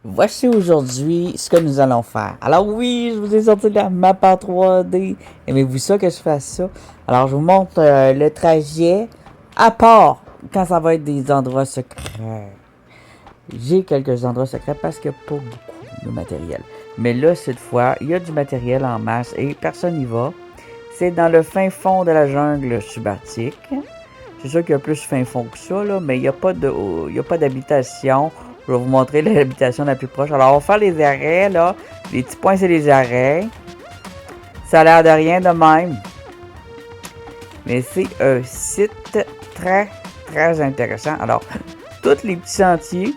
Voici aujourd'hui ce que nous allons faire. Alors oui, je vous ai sorti de la map en 3D. Aimez-vous ça que je fasse ça? Alors je vous montre le trajet, à part quand ça va être des endroits secrets. J'ai quelques endroits secrets parce qu'il n'y a pas beaucoup de matériel. Mais là, cette fois, il y a du matériel en masse et personne n'y va. C'est dans le fin fond de la jungle subarctique. C'est sûr qu'il y a plus fin fond que ça, là, mais il n'y a pas d'habitation. Je vais vous montrer l'habitation la plus proche. Alors, on va faire les arrêts, là. Les petits points, c'est les arrêts. Ça a l'air de rien de même. Mais c'est un site très, très intéressant. Alors, tous les petits sentiers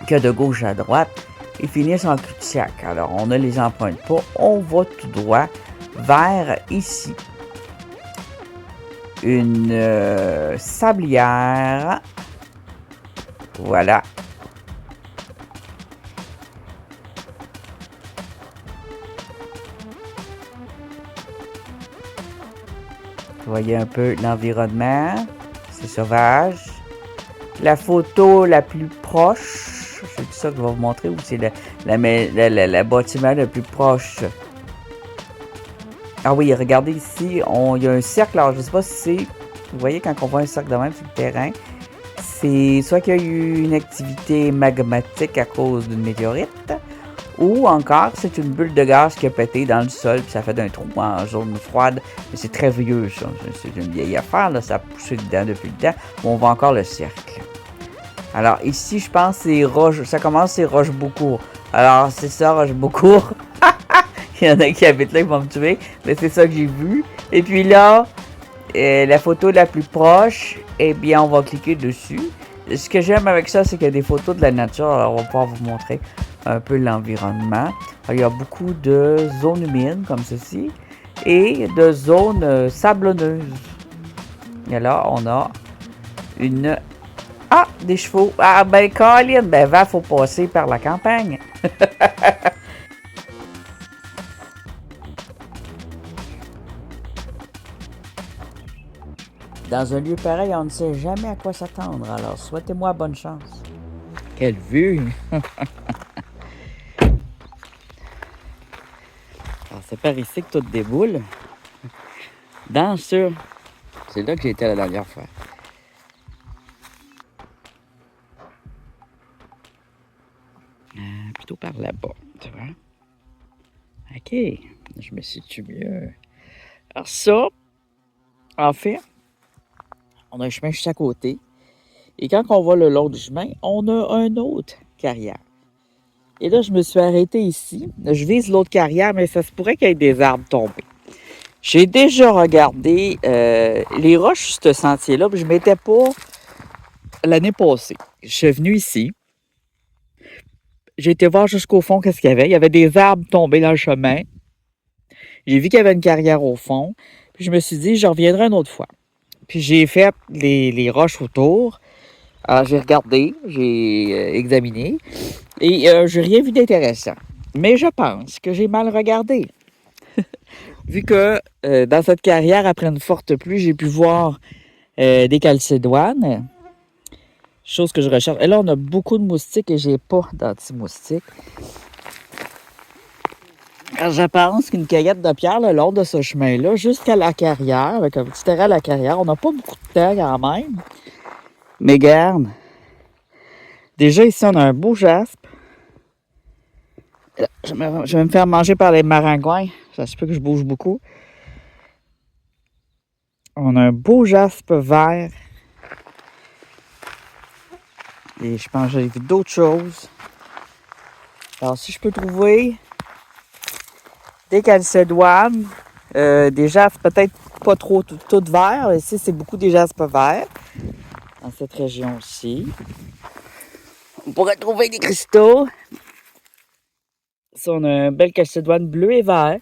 qu'il y a de gauche à droite, ils finissent en cul-de-sac. Alors, on ne les emprunte pas. On va tout droit vers ici. Une sablière. Voilà. Vous voyez un peu l'environnement. C'est sauvage. La photo la plus proche, c'est ça que je vais vous montrer, ou c'est le bâtiment le plus proche. Ah oui, regardez ici, il y a un cercle. Alors, je ne sais pas si c'est... Vous voyez, quand on voit un cercle de même sur le terrain, c'est soit qu'il y a eu une activité magmatique à cause d'une météorite, ou encore c'est une bulle de gaz qui a pété dans le sol, puis ça fait un trou en zone froide. Mais c'est très vieux, ça. C'est une vieille affaire, là. Ça a poussé dedans depuis le temps. Mais on voit encore le cercle. Alors, ici, je pense que c'est Roche... Ça commence, c'est Rochebeaucourt. Alors, c'est ça, Rochebeaucourt. Il y en a qui habitent là, ils vont me tuer. Mais c'est ça que j'ai vu. Et puis là, la photo la plus proche, eh bien, on va cliquer dessus. Ce que j'aime avec ça, c'est qu'il y a des photos de la nature. Alors, on va pouvoir vous montrer un peu l'environnement. Il y a beaucoup de zones humides, comme ceci, et de zones sablonneuses. Et là, on a une... Ah, des chevaux. Ah, ben, Colin, ben, faut passer par la campagne. Dans un lieu pareil, on ne sait jamais à quoi s'attendre. Alors, souhaitez-moi bonne chance. Quelle vue! Alors, c'est par ici que tout déboule. Dans ce... C'est là que j'ai été la dernière fois. Plutôt par là-bas, tu vois? OK, je me situe mieux. Alors ça, en fait, on a un chemin juste à côté. Et quand on va le long du chemin, on a un autre carrière. Et là, je me suis arrêté ici. Je vise l'autre carrière, mais ça se pourrait qu'il y ait des arbres tombés. J'ai déjà regardé les roches sur ce sentier-là, puis je ne m'étais pas l'année passée. Je suis venu ici. J'ai été voir jusqu'au fond qu'est-ce qu'il y avait. Il y avait des arbres tombés dans le chemin. J'ai vu qu'il y avait une carrière au fond. Puis je me suis dit, je reviendrai une autre fois. Puis j'ai fait les roches autour. Alors j'ai regardé, j'ai examiné. Et j'ai rien vu d'intéressant. Mais je pense que j'ai mal regardé. Vu que dans cette carrière, après une forte pluie, j'ai pu voir des calcédoines. Chose que je recherche. Et là, on a beaucoup de moustiques et j'ai pas d'anti-moustiques. Alors, je pense qu'une cueillette de pierre le long de ce chemin-là, jusqu'à la carrière, avec un petit terrain à la carrière, on n'a pas beaucoup de temps quand même. Mais garde. Déjà, ici, on a un beau jaspe. Je vais me faire manger par les maringouins. Ça se peut que je bouge beaucoup. On a un beau jaspe vert. Et je pense que j'ai vu d'autres choses. Alors, si je peux trouver des calcédoines, des jaspes peut-être pas trop tout verts. Ici, c'est beaucoup des jaspes verts. Dans cette région aussi. On pourrait trouver des cristaux. Ça, on a un bel calcédoine bleu et vert.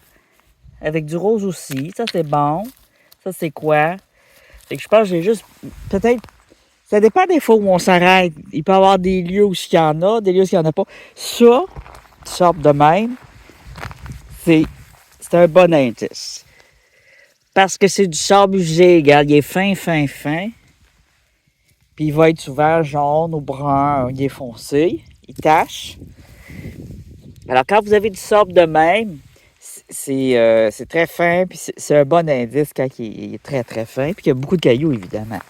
Avec du rose aussi. Ça, c'est bon. Ça, c'est quoi? Fait que je pense que j'ai juste... Peut-être... Ça dépend des fois où on s'arrête. Il peut y avoir des lieux où il y en a, des lieux où il n'y en a pas. Ça, sort de même, c'est un bon indice. Parce que c'est du sable usé, regarde, il est fin. Puis il va être souvent jaune ou brun, il est foncé, il tache. Alors, quand vous avez du sable de même, c'est très fin, puis c'est un bon indice quand il est très, très fin, puis qu'il y a beaucoup de cailloux, évidemment.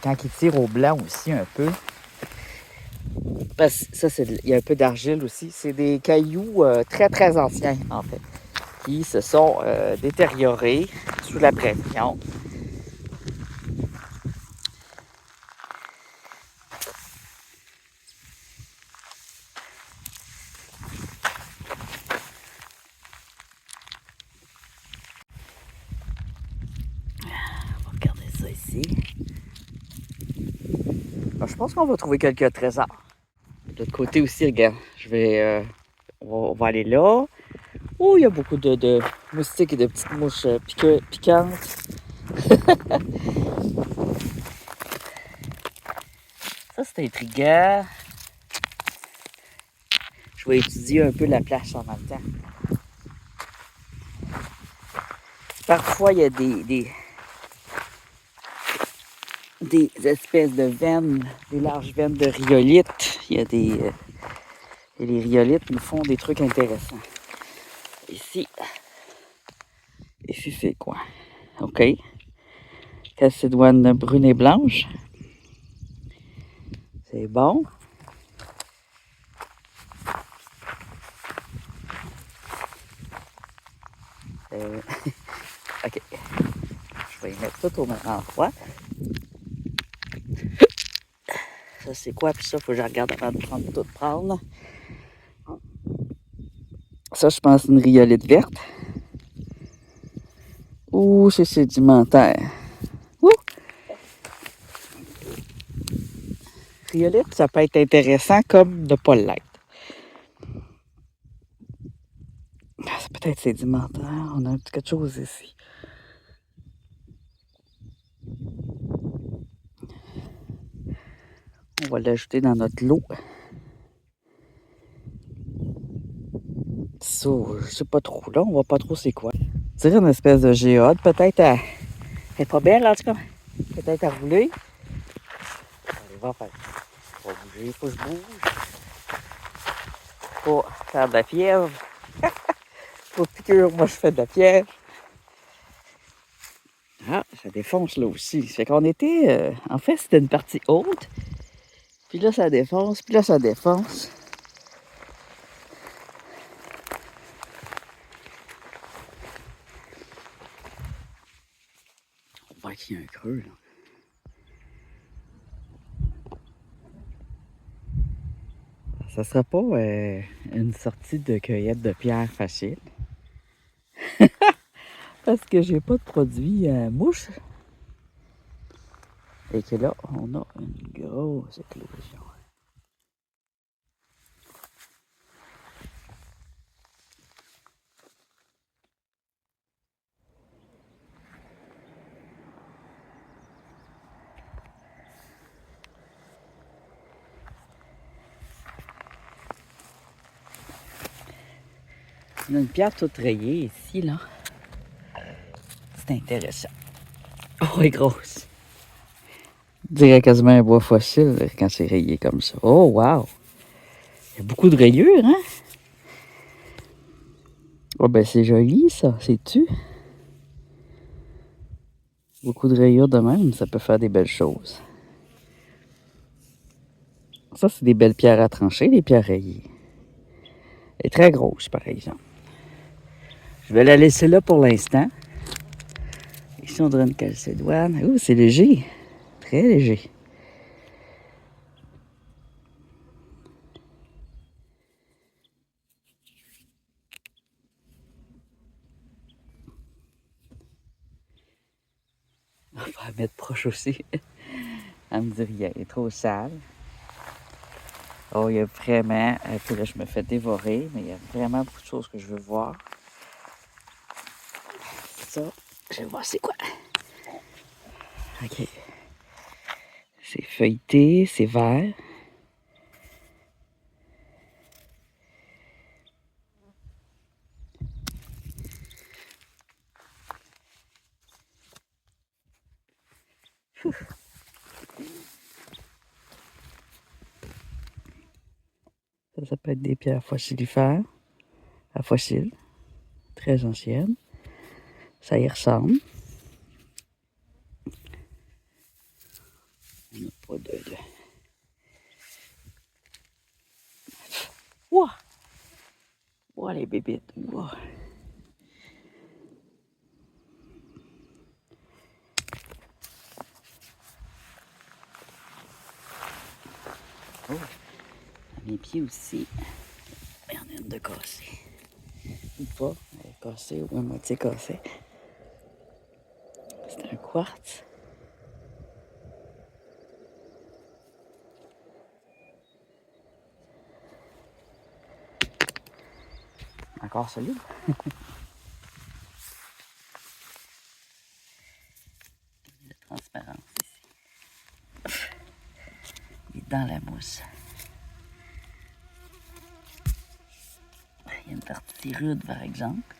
Quand il tire au blanc aussi un peu, parce que ça, il y a un peu d'argile aussi. C'est des cailloux très, très anciens, en fait, qui se sont détériorés sous la pression. On va regarder ça ici. Alors, je pense qu'on va trouver quelques trésors. De l'autre côté aussi, regarde, on va aller là. Oh, il y a beaucoup de moustiques et de petites mouches piquantes. Ça, c'est intriguant. Je vais étudier un peu la place en même temps. Parfois, il y a des espèces de veines, des larges veines de rhyolite. Et les rhyolites nous font des trucs intéressants. Ici c'est quoi? OK. Calcédoine brune et blanche. C'est bon. OK. Je vais y mettre tout au même endroit. Ça, c'est quoi? Puis ça, il faut que je regarde avant de tout prendre. Ça, je pense, une rhyolite verte. Ouh, c'est sédimentaire. Ouh! Rhyolite, ça peut être intéressant comme de ne pas l'être. C'est peut-être sédimentaire. On a quelque chose ici. On va l'ajouter dans notre lot. Ça, je sais pas trop. Là, on voit pas trop c'est quoi. On dirait une espèce de géode. Peut-être elle est pas belle, en tout cas. Peut-être à rouler. Allez, va faire. Faut bouger, faut que je bouge. Faut faire de la fièvre. Faut piqûre, moi je fais de la fièvre. Ah, ça défonce là aussi. Ça fait qu'on était. En fait, c'était une partie haute. Puis là, ça défonce. Puis là, ça défonce. On voit qu'il y a un creux, là. Ça sera pas une sortie de cueillette de pierres facile. Parce que j'ai pas de produit mouche. Et que là, on a une grosse éclosion. On a une pierre toute rayée ici, là. C'est intéressant. Oh, elle est grosse. On dirait quasiment un bois fossile quand c'est rayé comme ça. Oh, wow! Il y a beaucoup de rayures, hein? Oh, ben c'est joli, ça. C'est-tu? Beaucoup de rayures de même, ça peut faire des belles choses. Ça, c'est des belles pierres à trancher, les pierres rayées. Elle est très grosse, par exemple. Je vais la laisser là pour l'instant. Ici, on dirait une calcédoine. Ouh, c'est léger. Très léger. On va la mettre proche aussi. Elle me dit rien, elle est trop sale. Oh, il y a vraiment... Puis là, je me fais dévorer, mais il y a vraiment beaucoup de choses que je veux voir. Ça, je vais voir c'est quoi. OK. C'est feuilleté, c'est vert. Ça peut être des pierres fossilifères, à fossiles, très anciennes. Ça y ressemble. On n'a pas de... Ouah! Ouah, les bébites. Ouah! Oh! À mes pieds aussi. Il y en a une de cassée. Ou pas. Elle est cassée ou à moitié cassée. C'est un quartz. Encore solide. La transparence ici. Il est dans la mousse. Il y a une partie rude, par exemple.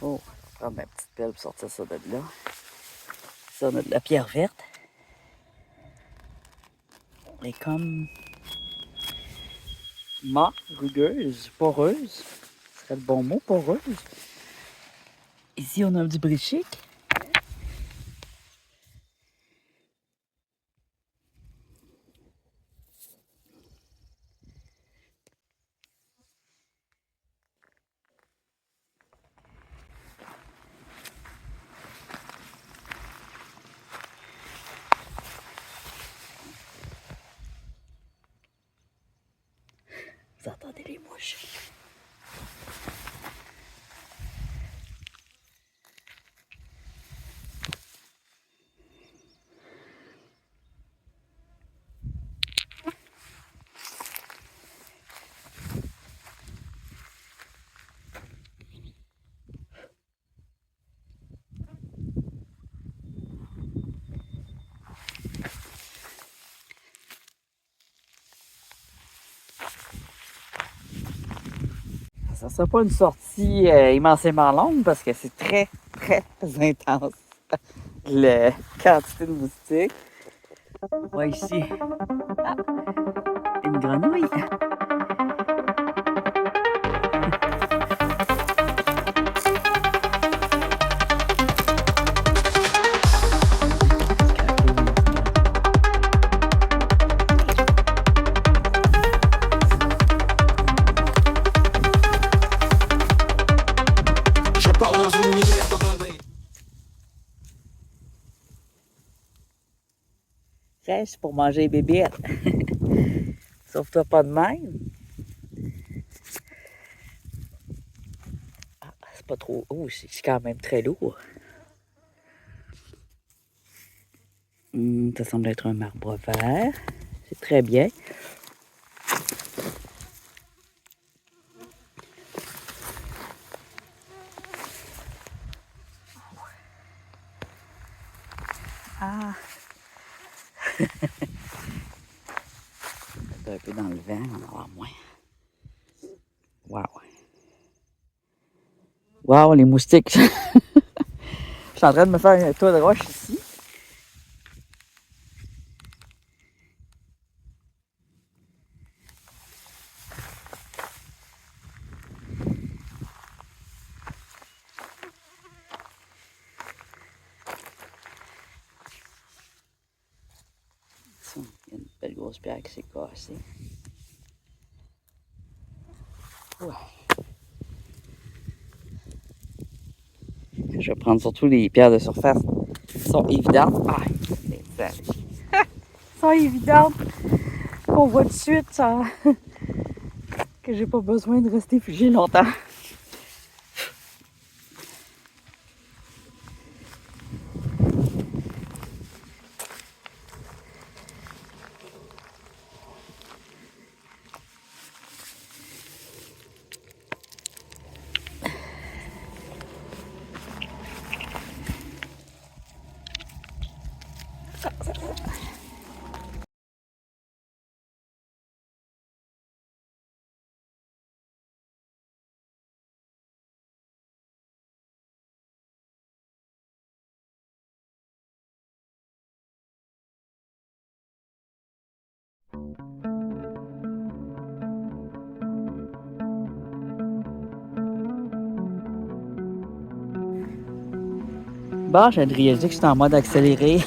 Oh, je vais prendre ma petite pelle pour sortir ça de là. Ça, on a de la pierre verte. Elle est comme rugueuse, poreuse. Ce serait le bon mot, poreuse. Ici, on a du brichic. Vous entendez les mouches? Ça ne sera pas une sortie immensément longue parce que c'est très, très intense. La quantité de moustiques. On voit ici une grenouille. Reste pour manger les bébites. Sauve-toi pas de même. Ah, c'est pas trop. Oh, c'est quand même très lourd. Ça semble être un marbre vert. C'est très bien. Ah! C'est un peu dans le vent, on va avoir moins. Wow! Wow, les moustiques! Je suis en train de me faire un tour de roche ici. Il y a une belle grosse pierre qui s'est cassée. Ouais. Je vais prendre surtout les pierres de surface qui sont évidentes. Ah, sont évidentes. On voit tout de suite ça, que j'ai pas besoin de rester figé longtemps. Bon, j'ai réalisé que j'étais en mode accéléré.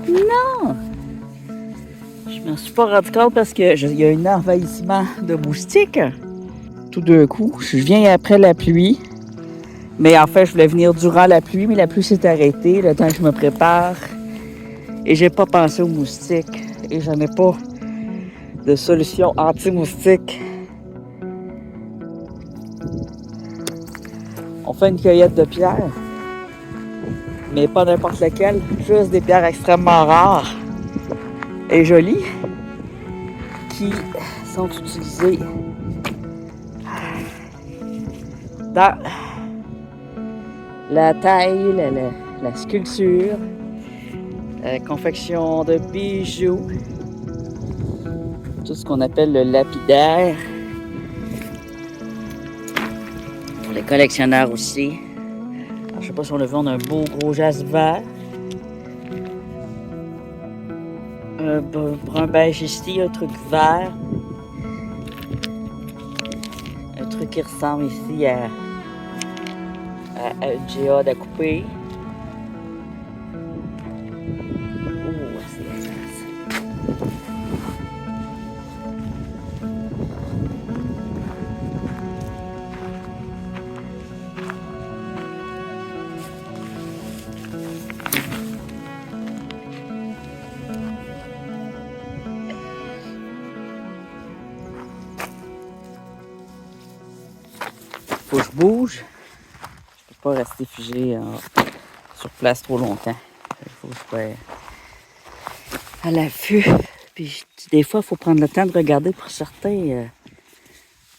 Non! Je m'en suis pas rendu compte parce qu'il y a un envahissement de moustiques. Tout d'un coup, je viens après la pluie. Mais en fait, je voulais venir durant la pluie, mais la pluie s'est arrêtée, le temps que je me prépare. Et j'ai pas pensé aux moustiques. Et j'en ai pas de solution anti-moustique. On fait une cueillette de pierres, mais pas n'importe laquelle, juste des pierres extrêmement rares et jolies qui sont utilisées dans la taille, la sculpture, la confection de bijoux, tout ce qu'on appelle le lapidaire. Pour les collectionneurs aussi. Alors, je sais pas si on le voit, on a un beau gros jaspe vert. Un brun beige ici, un truc vert. Un truc qui ressemble ici à une géode à couper. Oh, c'est classe. Faut que je bouge. Je peux pas rester figé sur place trop longtemps. Il faut que je sois à l'affût. Puis des fois, il faut prendre le temps de regarder pour certains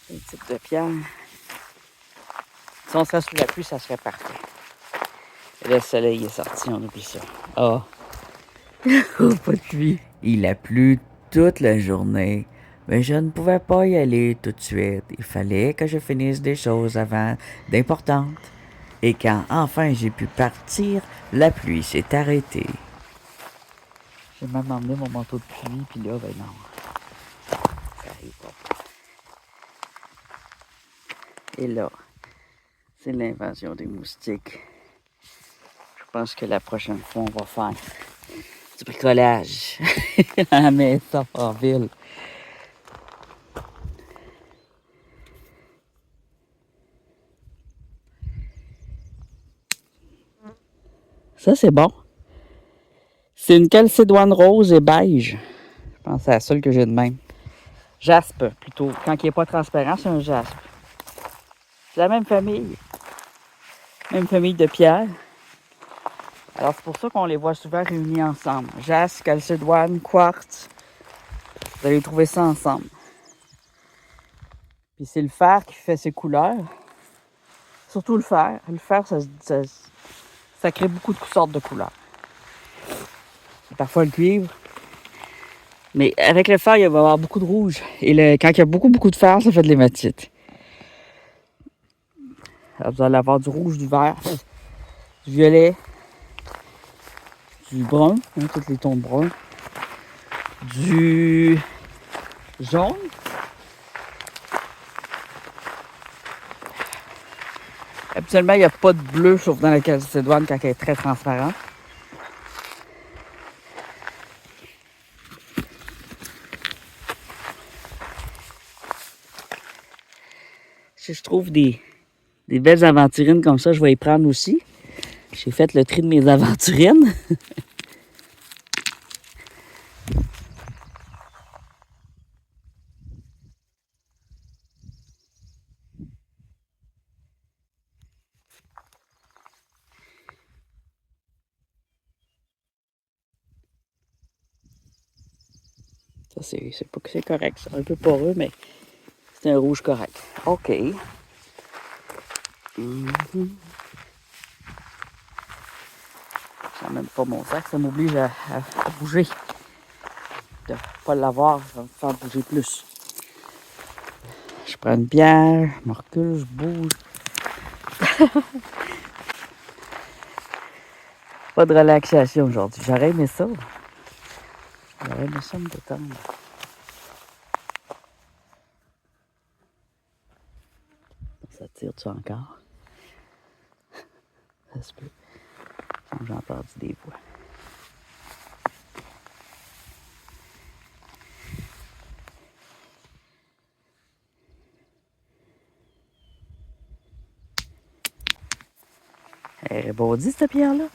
types de pierres. Si on serait sous la pluie, ça serait parfait. Et le soleil est sorti, on oublie ça. Ah! Oh, pas de pluie. Il a plu toute la journée, mais je ne pouvais pas y aller tout de suite. Il fallait que je finisse des choses avant d'importantes. Et quand enfin j'ai pu partir, la pluie s'est arrêtée. J'ai même emmené mon manteau de pluie, puis là, ben non, ça arrive pas. Et là, c'est l'invasion des moustiques. Je pense que la prochaine fois, on va faire du bricolage à la maison en ville. Ça, c'est bon. C'est une calcédoine rose et beige. Je pense que c'est la seule que j'ai de même. Jaspe, plutôt. Quand il n'est pas transparent, c'est un jaspe. C'est la même famille. Même famille de pierres. Alors, c'est pour ça qu'on les voit souvent réunis ensemble. Jaspe, calcédoine, quartz. Vous allez trouver ça ensemble. Puis c'est le fer qui fait ses couleurs. Surtout le fer. Le fer, ça crée beaucoup de sortes de couleurs. Parfois le cuivre. Mais avec le fer, il va y avoir beaucoup de rouge. Et quand il y a beaucoup de fer, ça fait de l'hématite. Alors, vous allez avoir du rouge, du vert, du violet, du brun, tous les tons de brun, du jaune. Habituellement, il n'y a pas de bleu, sauf dans la calcédoine quand elle est très transparente. Si je trouve des belles aventurines comme ça, je vais y prendre aussi. J'ai fait le tri de mes aventurines. Ça, c'est pas que c'est correct. C'est un peu poreux, mais c'est un rouge correct. OK. J'emmène pas mon sac, ça m'oblige à bouger. De ne pas l'avoir, ça va me faire bouger plus. Je prends une bière, je me recule, je bouge. Pas de relaxation aujourd'hui. J'aurais aimé ça. J'aurais aimé ça me détendre. Ça tire-tu encore? Ça se peut. J'ai entendu des voix. Elle rebondit, cette pierre-là.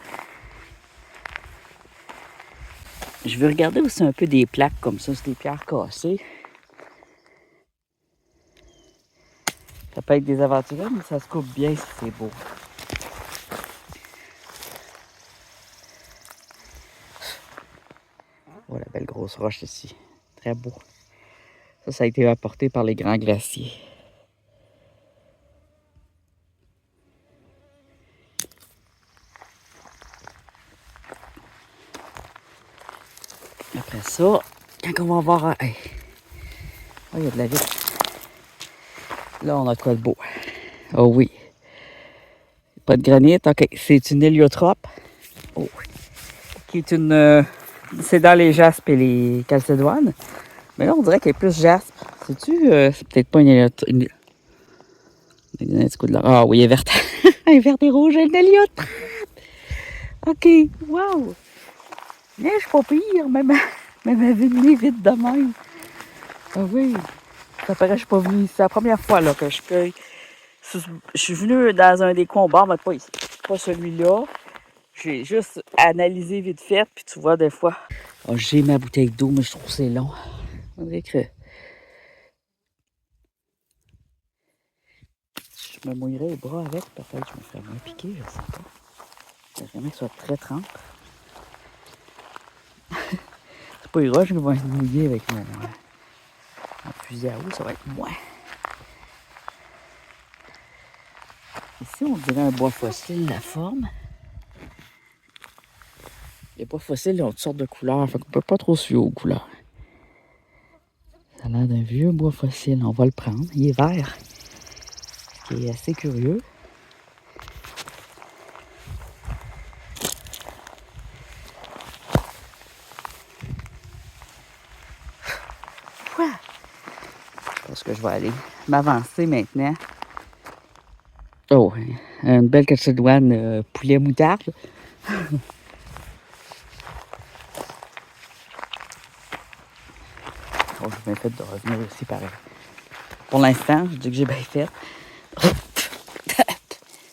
Je vais regarder aussi un peu des plaques comme ça, c'est des pierres cassées. Ça peut être des aventuriers, mais ça se coupe bien si c'est beau. Oh, la belle grosse roche ici. Très beau. Ça a été apporté par les grands glaciers. Après ça, quand on va voir... Hey. Oh, il y a de la vitre. Là, on a de quoi de beau. Oh oui. Pas de granit. OK. C'est une héliotrope. Oh. Qui est une... c'est dans les jaspes et les calcédoines. Mais là, on dirait qu'elle est plus jaspe. C'est-tu... c'est peut-être pas une héliotrope. Ah oui, elle est verte. Elle est verte et rouge. Elle est une héliotrope. OK. Wow. Mais je suis pas pire. Même venue vite de même. Ah oui. Ça paraît que je suis pas venue ici. C'est la première fois là, que je cueille. Je suis venue dans un des combats, mais pas ici. Pas celui-là. J'ai juste analysé vite fait, puis tu vois, des fois... Oh, j'ai ma bouteille d'eau, mais je trouve que c'est long. On dirait que... Je me mouillerais les bras avec, peut-être que je me ferais moins piquer, je sais pas. J'aimerais vraiment que ce soit très trempe. C'est pas les roches qui vont être mouillées avec mon fusil à eau, ça va être moins. Ici, on dirait un bois fossile, la forme. Les bois fossiles, ils ont toutes sortes de couleurs, fait qu'on peut pas trop suivre aux couleurs. Ça a l'air d'un vieux bois fossile, on va le prendre. Il est vert, ce qui est assez curieux. Quoi? Je pense que je vais aller m'avancer maintenant. Oh, une belle calcédoine poulet moutarde. Oh, j'ai bien fait de revenir aussi pareil. Pour l'instant, je dis que j'ai bien fait.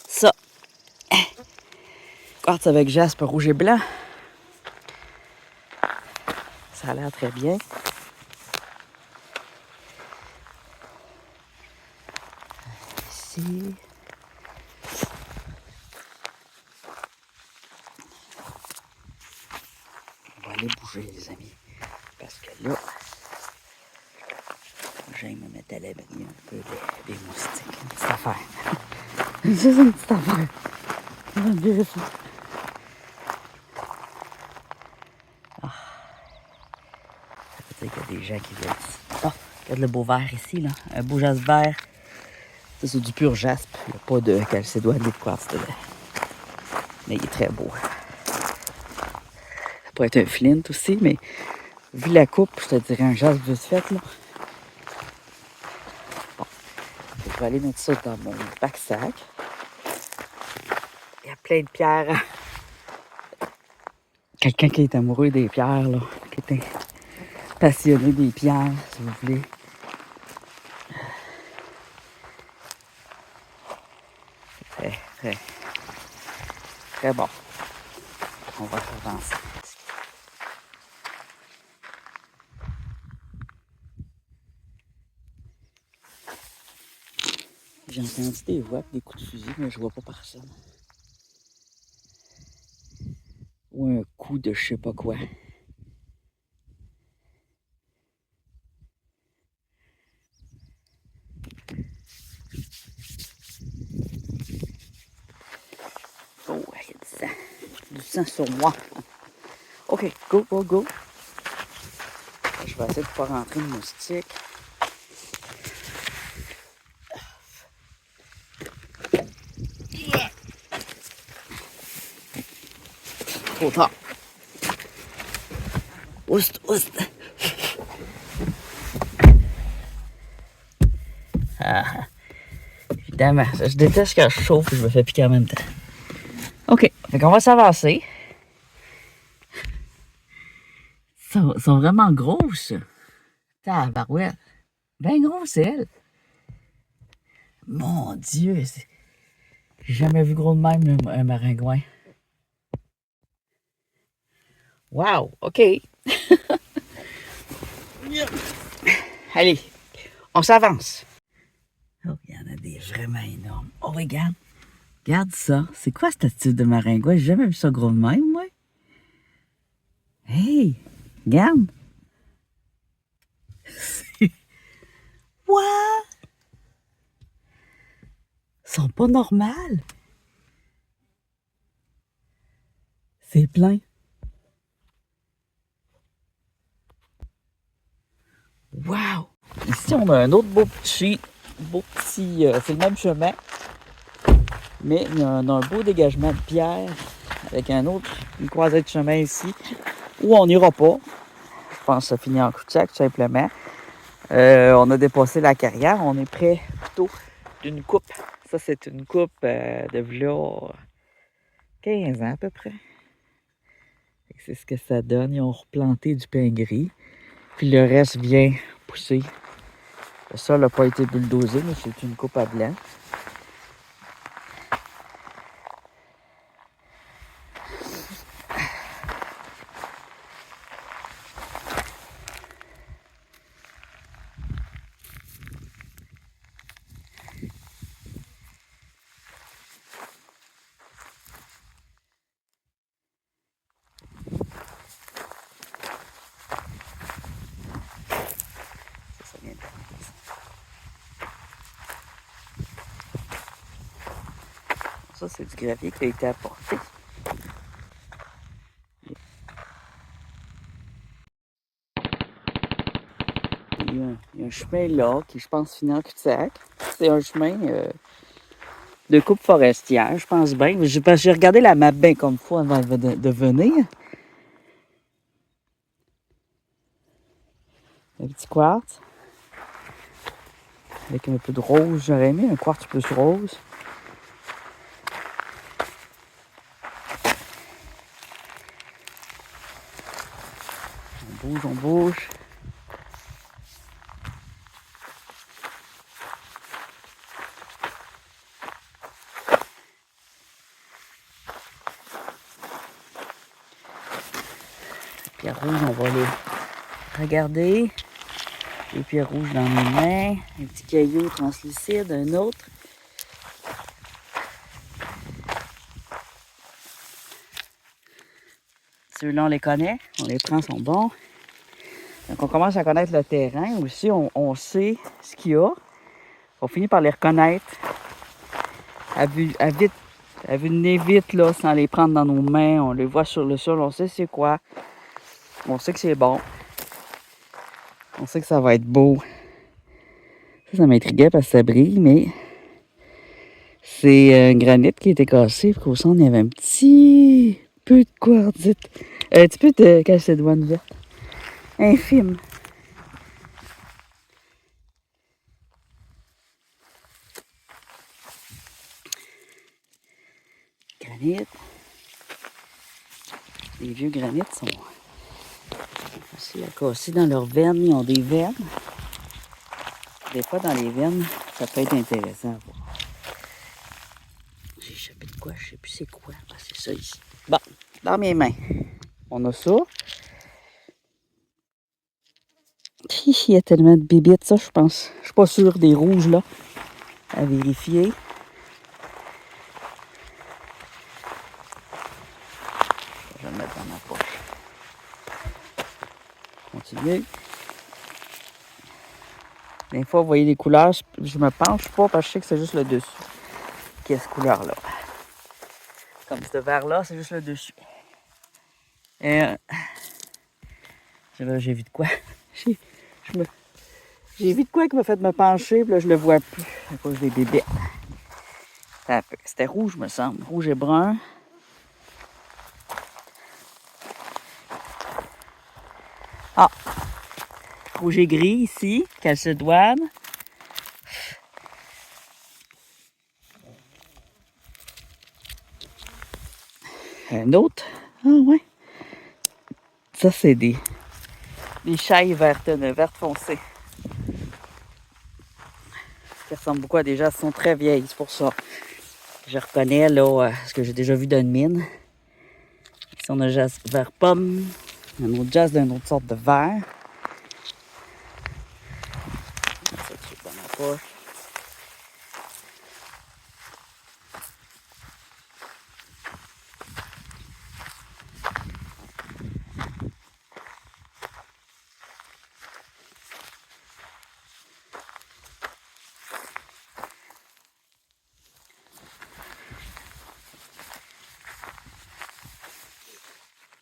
Ça. Quartz avec jaspe rouge et blanc. Ça a l'air très bien. Ici. On va aller bouger, les amis. Parce que là, j'aime me mettre à l'abri un peu des moustiques. Une petite affaire. C'est une petite affaire. On va virer ça. Ah. Ça veut dire qu'il y a des gens qui viennent ici. Ah, regarde le beau vert ici, là. Un beau jaspe vert. Ça, c'est du pur jaspe. Il n'y a pas de calcédoine ni de quartz dedans. Mais il est très beau. Ça pourrait être un flint aussi, mais vu la coupe, je te dirais un jaspe vite fait, là. Bon. Je vais aller mettre ça dans mon bac-sac. Il y a plein de pierres. Quelqu'un qui est amoureux des pierres, là. Qui est passionné des pierres, si vous voulez. Très, très, très bon. On va avancer. J'ai entendu des voix et des coups de fusil, mais je vois pas personne. Ou un coup de je sais pas quoi. Oh, il y a du sang. Du sang sur moi. OK, go, go, go. Je vais essayer de ne pas rentrer de moustique. Trop tard. Oust, oust. Ah, évidemment, je déteste quand je chauffe et je me fais piquer en même temps. Fait qu'on va s'avancer. Sont vraiment grosses. Tabarouette. Ben grosse, elle. Mon Dieu. J'ai jamais vu gros de même, un maringouin. Wow, OK. Allez, on s'avance. Oh, il y en a des vraiment énormes. Oh, regarde. Regarde ça. C'est quoi cette type de maringouin? J'ai jamais vu ça gros de même, moi. Hey, regarde. What? Ils sont pas normales. C'est plein. Wow! Ici, on a un autre c'est le même chemin, mais il y a un beau dégagement de pierre avec une croisée de chemin ici, où on n'ira pas. Je pense que ça finit en cul-de-sac, tout simplement. On a dépassé la carrière, on est près plutôt d'une coupe. Ça, c'est une coupe de v'là 15 ans à peu près. C'est ce que ça donne. Ils ont replanté du pain gris, puis le reste vient pousser. Le sol n'a pas été bulldozé, mais c'est une coupe à blanc. Ça vient de... Ça, c'est du gravier qui a été apporté. Il y a un chemin là qui, je pense, finit en cul-de-sac. C'est un chemin de coupe forestière, je pense bien. J'ai regardé la map bien comme fois avant de venir. Un petit quartz. Avec un peu de rose. J'aurais aimé un quartz plus rose. On bouge. Les pierres rouges, on va les regarder. Les pierres rouges dans mes mains. Un petit caillou translucide, un autre. Ceux-là, on les connaît. On les prend, sont bons. Donc, on commence à connaître le terrain. Aussi, on sait ce qu'il y a. On finit par les reconnaître à vue de nez vite, là, sans les prendre dans nos mains. On les voit sur le sol. On sait c'est quoi. On sait que c'est bon. On sait que ça va être beau. Ça m'intriguait parce que ça brille, mais c'est un granit qui a été cassé. Puis qu'au centre, il y avait un petit peu de quartzite. Un petit peu de calcédoine verte. Infime. Granit. Les vieux granites sont faciles à casser dans leurs veines. Ils ont des veines. Des fois, dans les veines, ça peut être intéressant à voir. J'ai échappé de quoi? Je sais plus c'est quoi. Ah, c'est ça ici. Bon, dans mes mains, on a ça. Il y a tellement de bébites, ça, je pense. Je suis pas sûre des rouges, là. À vérifier. Je vais le mettre dans ma poche. Continue. Des fois, vous voyez les couleurs, je me penche pas parce que je sais que c'est juste le dessus qui est cette couleur-là. Comme ce vert-là, c'est juste le dessus. Et là, j'ai vu de quoi. J'ai vu de quoi qui m'a fait me pencher, puis là, je le vois plus à cause des bébés. C'était rouge, me semble. Rouge et brun. Ah! Rouge et gris ici, calcédoine. Un autre. Ah ouais. Ça, c'est des chaies vertes foncées. Qui ressemblent beaucoup à des gens qui sont très vieilles, c'est pour ça. Je reconnais là ce que j'ai déjà vu d'une mine. Ici, on a jazz vert pomme. Un autre jazz d'une autre sorte de verre. Ça, c'est dans ma poche.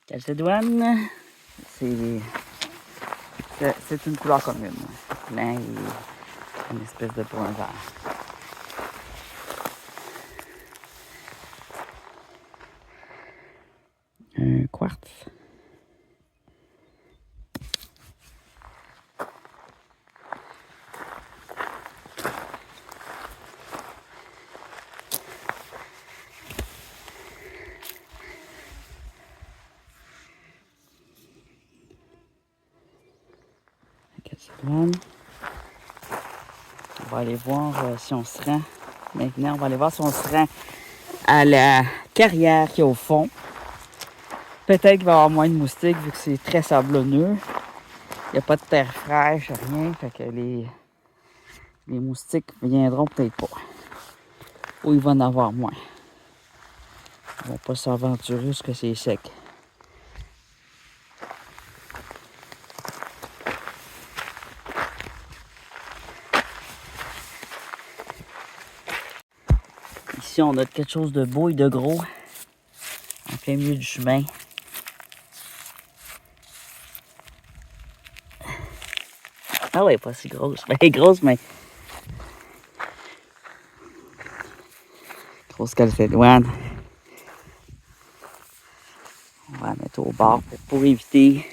Calcédoine, c'est une couleur commune. Blanc et une espèce de brun vert. Un quartz. Calcédoine. On va aller voir si on se rend. Maintenant, on va aller voir si on se rend à la carrière qui est au fond. Peut-être qu'il va y avoir moins de moustiques vu que c'est très sablonneux. Il n'y a pas de terre fraîche, rien. Fait que les moustiques viendront peut-être pas. Ou il va en avoir moins. Ils ne vont pas s'aventurer parce que c'est sec. Ici, on a quelque chose de beau et de gros. En plein milieu du chemin. Ah ouais, pas si grosse. Ben, grosse, mais... Grosse calcédoine. On va la mettre au bord pour éviter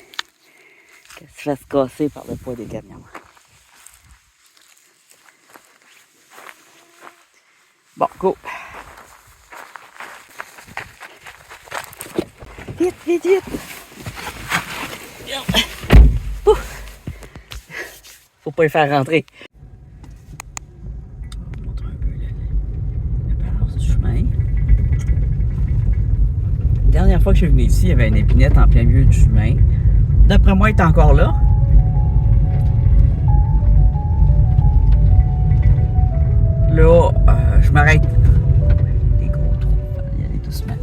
qu'elle se fasse casser par le poids des camions. Bon, go! Vite, vite, vite! Ouf. Faut pas le faire rentrer. On va montrer un peu l'apparence du chemin. La dernière fois que je suis venu ici, il y avait une épinette en plein milieu du chemin. D'après moi, elle est encore là. Là, je m'arrête. Des gros trous. Il y a des doucement.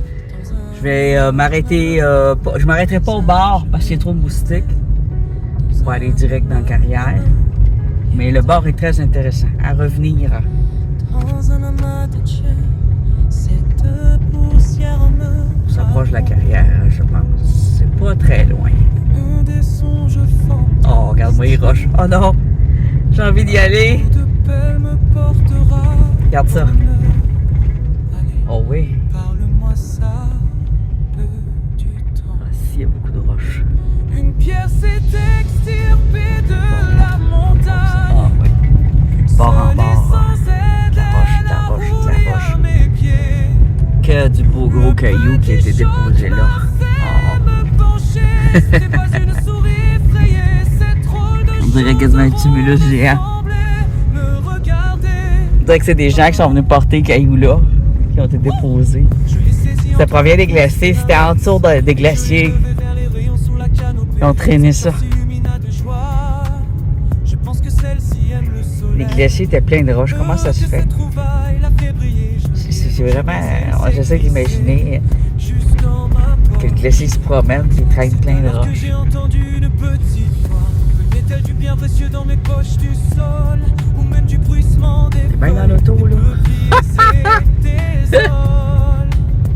Je vais m'arrêter. Je m'arrêterai pas au bar parce qu'il y a trop de moustiques. Pour aller direct dans la carrière. Mais le bar est très intéressant. À revenir. On s'approche de la carrière, je pense. C'est pas très loin. Oh, regarde-moi les roches. Oh non! J'ai envie d'y aller. Regarde ça. Oh oui. Ah, si, il y a beaucoup de roches. Une pierre s'est extirpée de la montagne. Ah oui. Bord en bord. La roche. Que du beau gros caillou qui a été déposé là. Oh. On dirait quasiment un tumulus géant. On dirait que c'est des gens qui sont venus porter le caillou là, qui ont été déposés. Ça provient des glaciers. C'était en dessous des glaciers. Ils ont traîné ça. Les glaciers étaient pleins de roches. Comment ça se fait? C'est vraiment... J'essaie d'imaginer que le glacier se promène et il traîne plein de roches. T'es bien dans l'auto, là?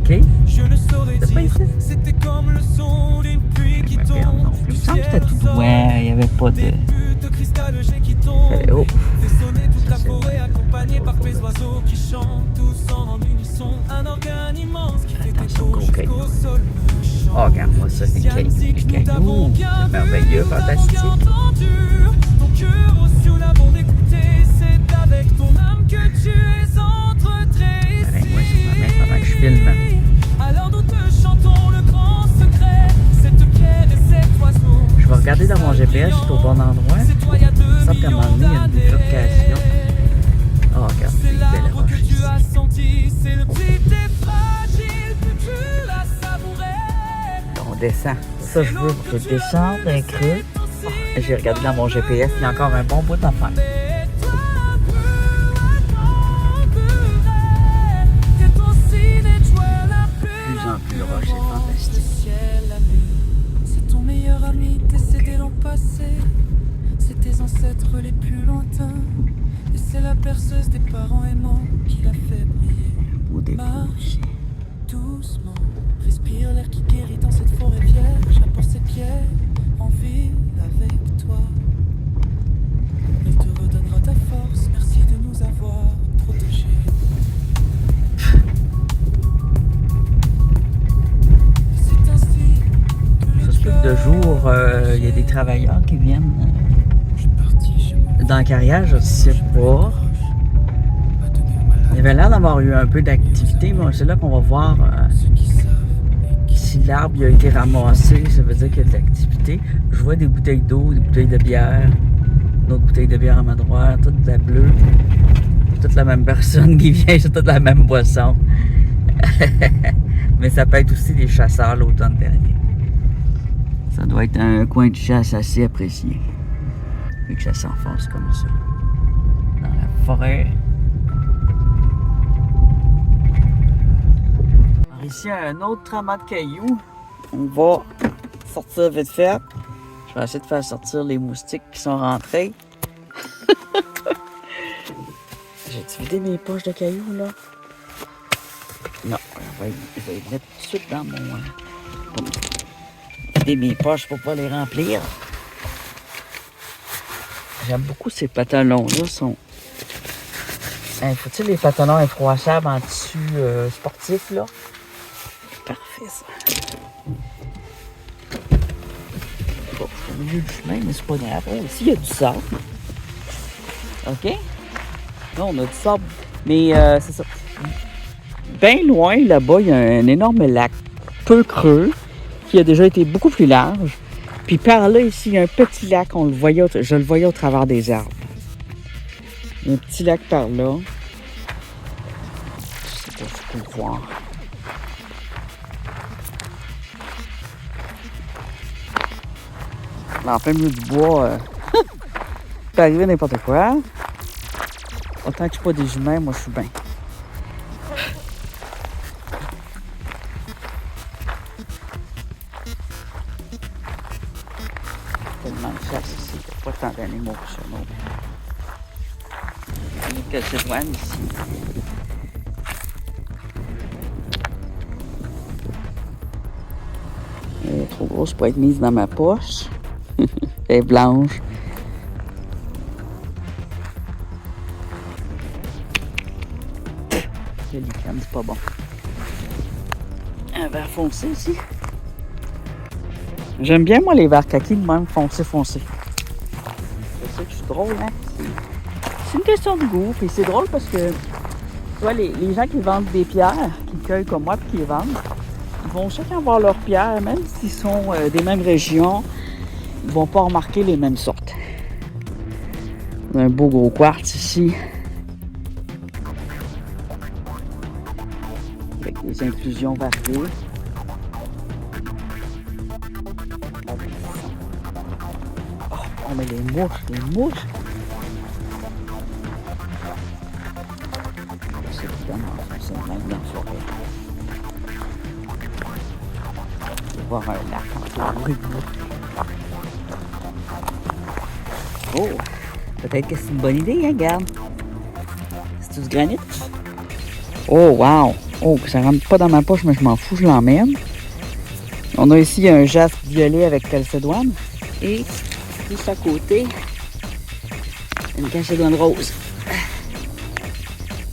OK. C'est pas ici? Il me semble que c'était tout droit. Il n'y avait pas de... Oh! Attention au caillou. Oh, regarde-moi ça, les cailloux. Les cailloux, c'est merveilleux, fantastique. Arrête-moi, je me mets pendant que je filme. regardé dans mon GPS, je suis au bon endroit. Ça qu'à un moment donné, il y a une bifurcation. Oh, regarde, c'est une belle roche ici. On descend. Ça, je veux que je descende un creux. Oh, j'ai regardé dans mon GPS, il y a encore un bon bout à faire. Plus roche, c'est fantastique. C'est ton meilleur ami décédé l'an passé. C'est tes ancêtres les plus lointains. Et c'est la perceuse des parents aimants qui l'a fait briller. Ou des Marche doucement, respire l'air qui guérit dans cette forêt vierge. Apporte ses pierres en ville avec toi. Elle te redonnera ta force. Merci de nous avoir protégés. De jour, il y a des travailleurs qui viennent dans la carrière, je sais pas. Il avait l'air d'avoir eu un peu d'activité, mais c'est là qu'on va voir si l'arbre a été ramassé, ça veut dire qu'il y a de l'activité. Je vois des bouteilles d'eau, des bouteilles de bière, d'autres bouteilles de bière à ma droite, toute la bleue. Toute la même personne qui vient, c'est toute la même boisson. Mais ça peut être aussi des chasseurs l'automne dernier. Ça doit être un coin de chasse assez apprécié. Vu que ça s'enfonce comme ça. Dans la forêt. Alors ici, un autre amas de cailloux. On va sortir vite fait. Je vais essayer de faire sortir les moustiques qui sont rentrés. J'ai-tu vidé mes poches de cailloux, là? Non, je vais les mettre tout de suite dans mon... mes poches pour pas les remplir. J'aime beaucoup ces pantalons-là. Faut-il les pantalons infroissables en tissu sportif, là? Parfait, ça. Bon, je suis au milieu du chemin, mais c'est pas grave. Oh, ici, il y a du sable. OK? Là, on a du sable. Mais c'est ça. Bien loin, là-bas, il y a un énorme lac peu creux qui a déjà été beaucoup plus large. Puis par là, ici, il y a un petit lac, je le voyais au travers des arbres. Il y a un petit lac par là. Je sais pas si je peux le voir. Là, en plein milieu du bois, peut arriver n'importe quoi. Autant que je suis pas des humains, moi je suis bien. Tellement de chasse ici, il n'y a pas tant d'animaux que ça, non. Il y a quelques douanes ici. Elle est trop grosse pour être mise dans ma poche. Elle est blanche. Le lichen, c'est pas bon. Un vert foncé ici. J'aime bien, moi, les verts kaki de même, foncé. Je sais que je suis drôle, hein? C'est une question de goût. Puis c'est drôle parce que, tu vois, les gens qui vendent des pierres, qui cueillent comme moi puis qui les vendent, ils vont chacun voir leurs pierres, même s'ils sont des mêmes régions, ils vont pas remarquer les mêmes sortes. On a un beau gros quartz ici. Avec des inclusions variées. Oh, mais les mouches! C'est évidemment, c'est même dans la forêt. Je vais voir un lac entouré de mouches. Oh! Peut-être que c'est une bonne idée, hein, regarde. C'est tout ce granit? Oh, wow! Oh, ça rentre pas dans ma poche, mais je m'en fous, je l'emmène. On a ici un jaspe violet avec calcédoine. Et juste à côté, une calcédoine rose.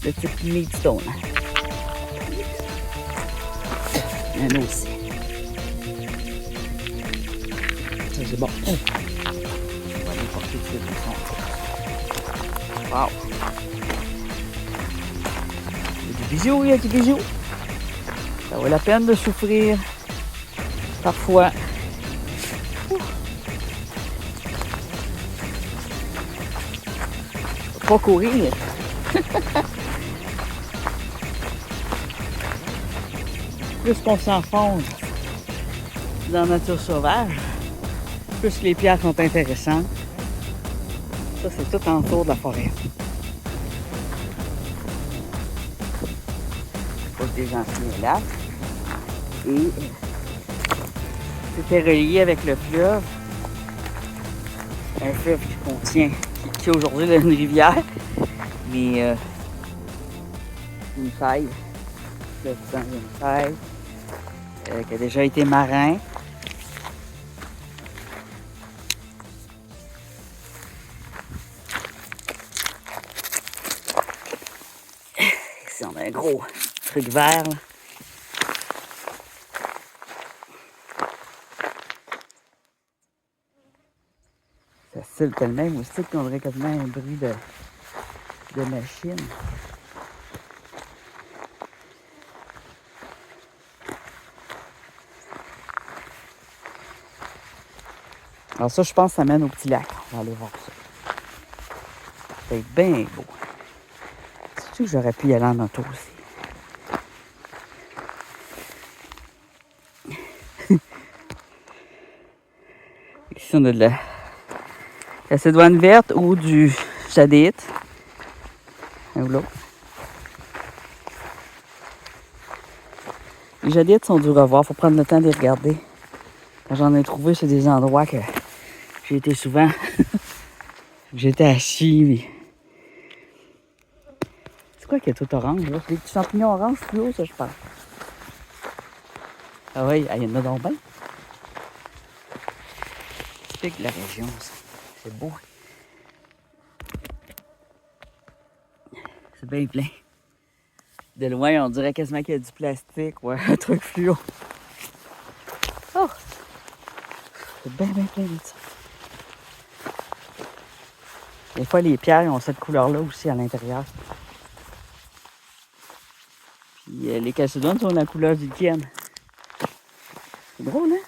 Le type Meadstone. Un aussi. Ça, c'est bon. Oh. On va aller porter tout de suite. Wow! Il y a du bijou. Ça vaut la peine de souffrir. Parfois. pas courir. Plus qu'on s'enfonce dans la nature sauvage, plus les pierres sont intéressantes. Ça, c'est tout en tour de la forêt. C'est des anciens lacs. Et c'était relié avec le fleuve. Un fleuve qui contient, qui aujourd'hui est une rivière, mais une faille. Le fleuve dans une faille, qui a déjà été marin. Ici, on a un gros truc vert, là. Ça style tellement moustique qu'on dirait quasiment un bruit de machine. Alors ça, je pense que ça mène au petit lac. On va aller voir ça. Ça va être bien beau. C'est-tu que j'aurais pu y aller en auto aussi? Ici, on a de la cédoine verte ou du jadéite. Un ou l'autre. Les jadéites sont durs à voir. Il faut prendre le temps de les regarder. Quand j'en ai trouvé, c'est des endroits que j'ai été souvent. J'étais assis, mais... C'est quoi qui est tout orange, là? C'est des petits champignons orange fluo, ça, je pense. Ah oui, il y en a donc bien. C'est de la région, ça. C'est beau. C'est bien plein. De loin, on dirait quasiment qu'il y a du plastique ou un truc fluo. Oh! C'est bien plein de ça. Des fois, les pierres ont cette couleur-là aussi à l'intérieur. Puis les calcédoines sont de la couleur du lichen. C'est drôle, hein?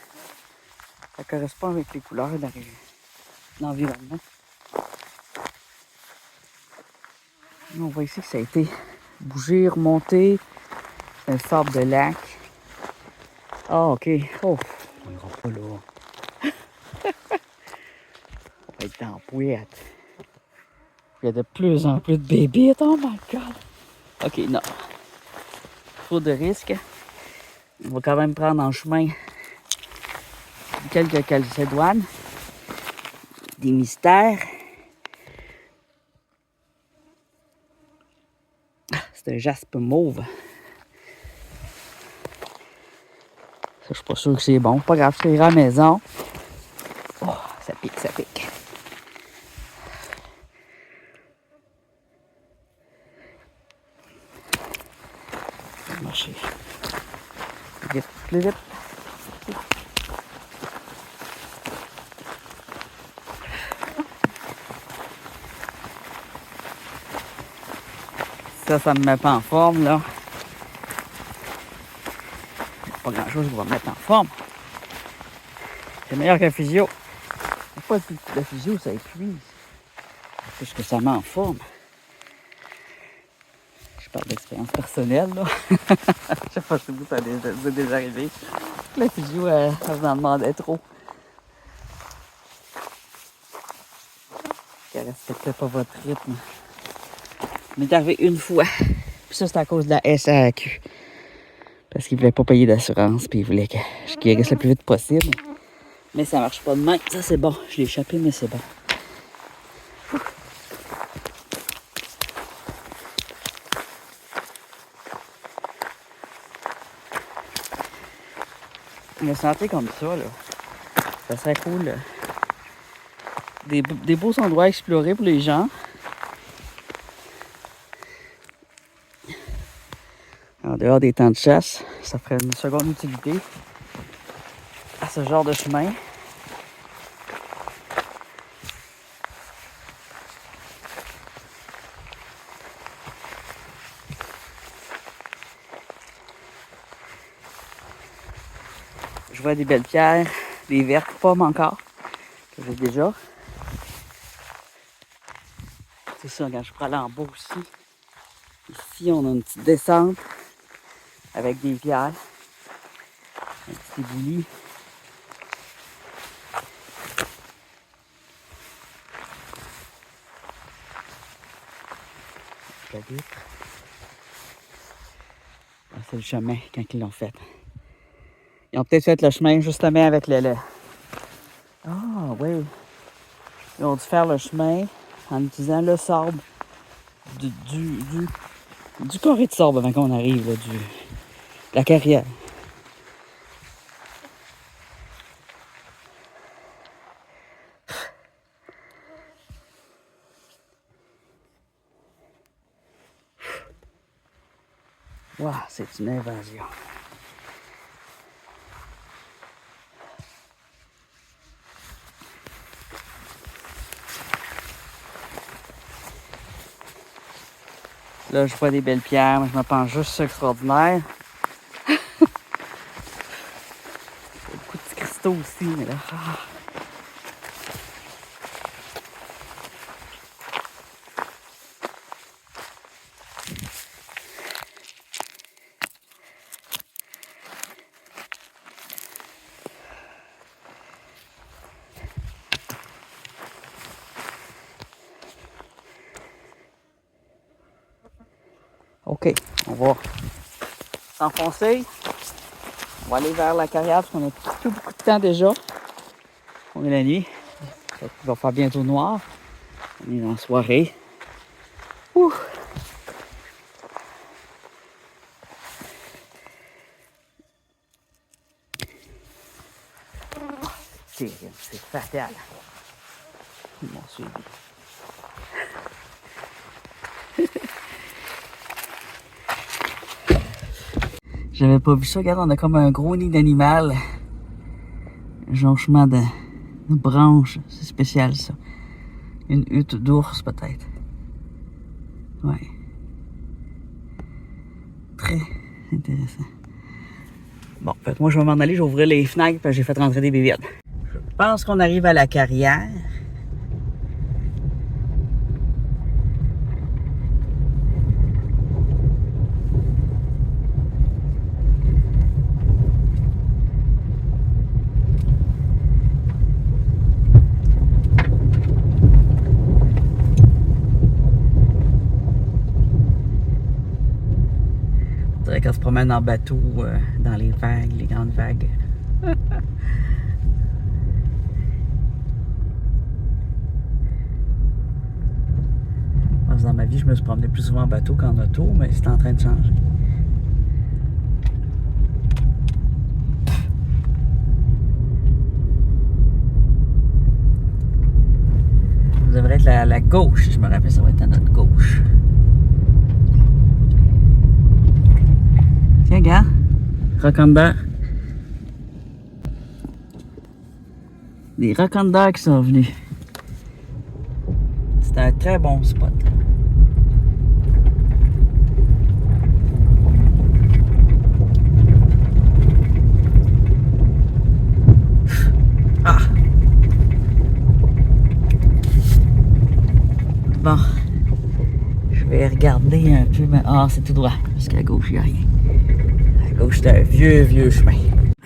Ça correspond avec les couleurs de l'environnement. On voit ici que ça a été bougé, remonté. C'est une sorte de lac. Ah, ok. Oh, on ira pas là. On va être dans la bouette. Il y a de plus en plus de bébites. Oh my god. Ok, non. Trop de risques. On va quand même prendre en chemin quelques calcédoines. Des mystères. C'est un jaspe mauve. Ça, je suis pas sûr que c'est bon. Pas grave, ça ira à la maison. Oh, ça pique, ça pique. Ça va marcher. Vite, plus vite. Ça me met pas en forme, là. Pas grand chose qui va me mettre en forme. C'est meilleur qu'un physio. Pourquoi le physio, ça épuise? Plus que ça met en forme. Je parle d'expérience personnelle, là. Je sais pas si vous, ça vous est déjà arrivé. Le physio, ça vous en demandait trop. Qu'elle respectait pas votre rythme. Ça m'est arrivé une fois. Puis ça, c'est à cause de la SAQ. Parce qu'il voulait pas payer d'assurance. Puis il voulait que je guérisse le plus vite possible. Mais ça marche pas de même. Ça, c'est bon. Je l'ai échappé, mais c'est bon. Me sentir comme ça, là, ça serait cool. Là. Des beaux endroits à explorer pour les gens. En dehors des temps de chasse, ça ferait une seconde utilité à ce genre de chemin. Je vois des belles pierres, des vertes pommes encore, que j'ai déjà. C'est ça, quand je pourrais aller en bas aussi. Ici, on a une petite descente avec des pierres. Un petit éboulis. La vitre. Ah, c'est le chemin quand ils l'ont fait. Ils ont peut-être fait le chemin justement avec le... Ah oui. Ils ont dû faire le chemin en utilisant le sable du carré de sable avant qu'on arrive, là, de la carrière. Waouh, c'est une invasion. Là, je vois des belles pierres, mais je me pense juste c'est extraordinaire. Beaucoup de petits cristaux aussi, mais là. Ah. OK, on va s'enfoncer. On va aller vers la carrière parce qu'on a plus beaucoup de temps déjà. On est la nuit. Il va faire bientôt noir. On est dans la soirée. Ouh. C'est fatal. Ils m'ont suivi. J'avais pas vu ça. Regarde, on a comme un gros nid d'animal. Un jonchement de branches. C'est spécial, ça. Une hutte d'ours, peut-être. Ouais. Très intéressant. Bon, fait moi, je vais m'en aller. Je vais ouvrir les fenêtres parce que j'ai fait rentrer des bébites. Je pense qu'on arrive à la carrière. Quand on se promène en bateau dans les vagues, les grandes vagues. Dans ma vie, je me suis promené plus souvent en bateau qu'en auto, mais c'est en train de changer. Ça devrait être la gauche, je me rappelle, ça va être à notre gauche. Tiens, regarde. Racondeurs. Des racondeurs qui sont venus. C'est un très bon spot. Ah! Bon. Je vais regarder un peu, mais... Ah, c'est tout droit. Parce qu'à gauche, il n'y a rien. À gauche, c'est un vieux chemin.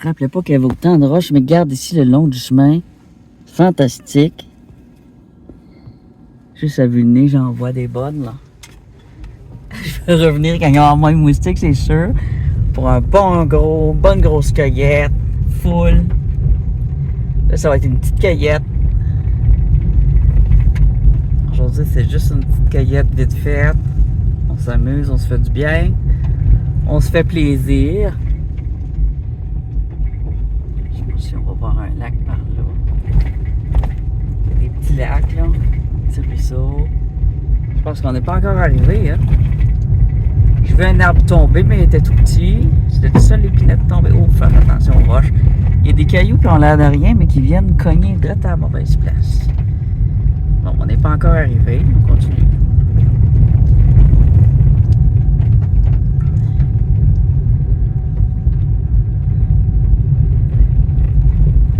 Rappelez pas qu'il y avait autant de roches, mais regarde ici le long du chemin. Fantastique. Juste à vue de nez, j'en vois des bonnes, là. Je vais revenir quand il y aura moins de moustiques, c'est sûr. Pour un bonne grosse cueillette. Full. Là, ça va être une petite cueillette. Aujourd'hui, c'est juste une petite cueillette vite faite. On s'amuse, on se fait du bien. On se fait plaisir. Je sais pas si on va voir un lac par là. Il y a des petits lacs, là. Des petits ruisseaux. Je pense qu'on n'est pas encore arrivé, hein. J'ai vu un arbre tomber, mais il était tout petit. C'était tout seul l'épinette tombée. Oh, faire attention aux roches. Il y a des cailloux qui ont l'air de rien, mais qui viennent cogner direct à la mauvaise place. Bon, on n'est pas encore arrivé. On continue.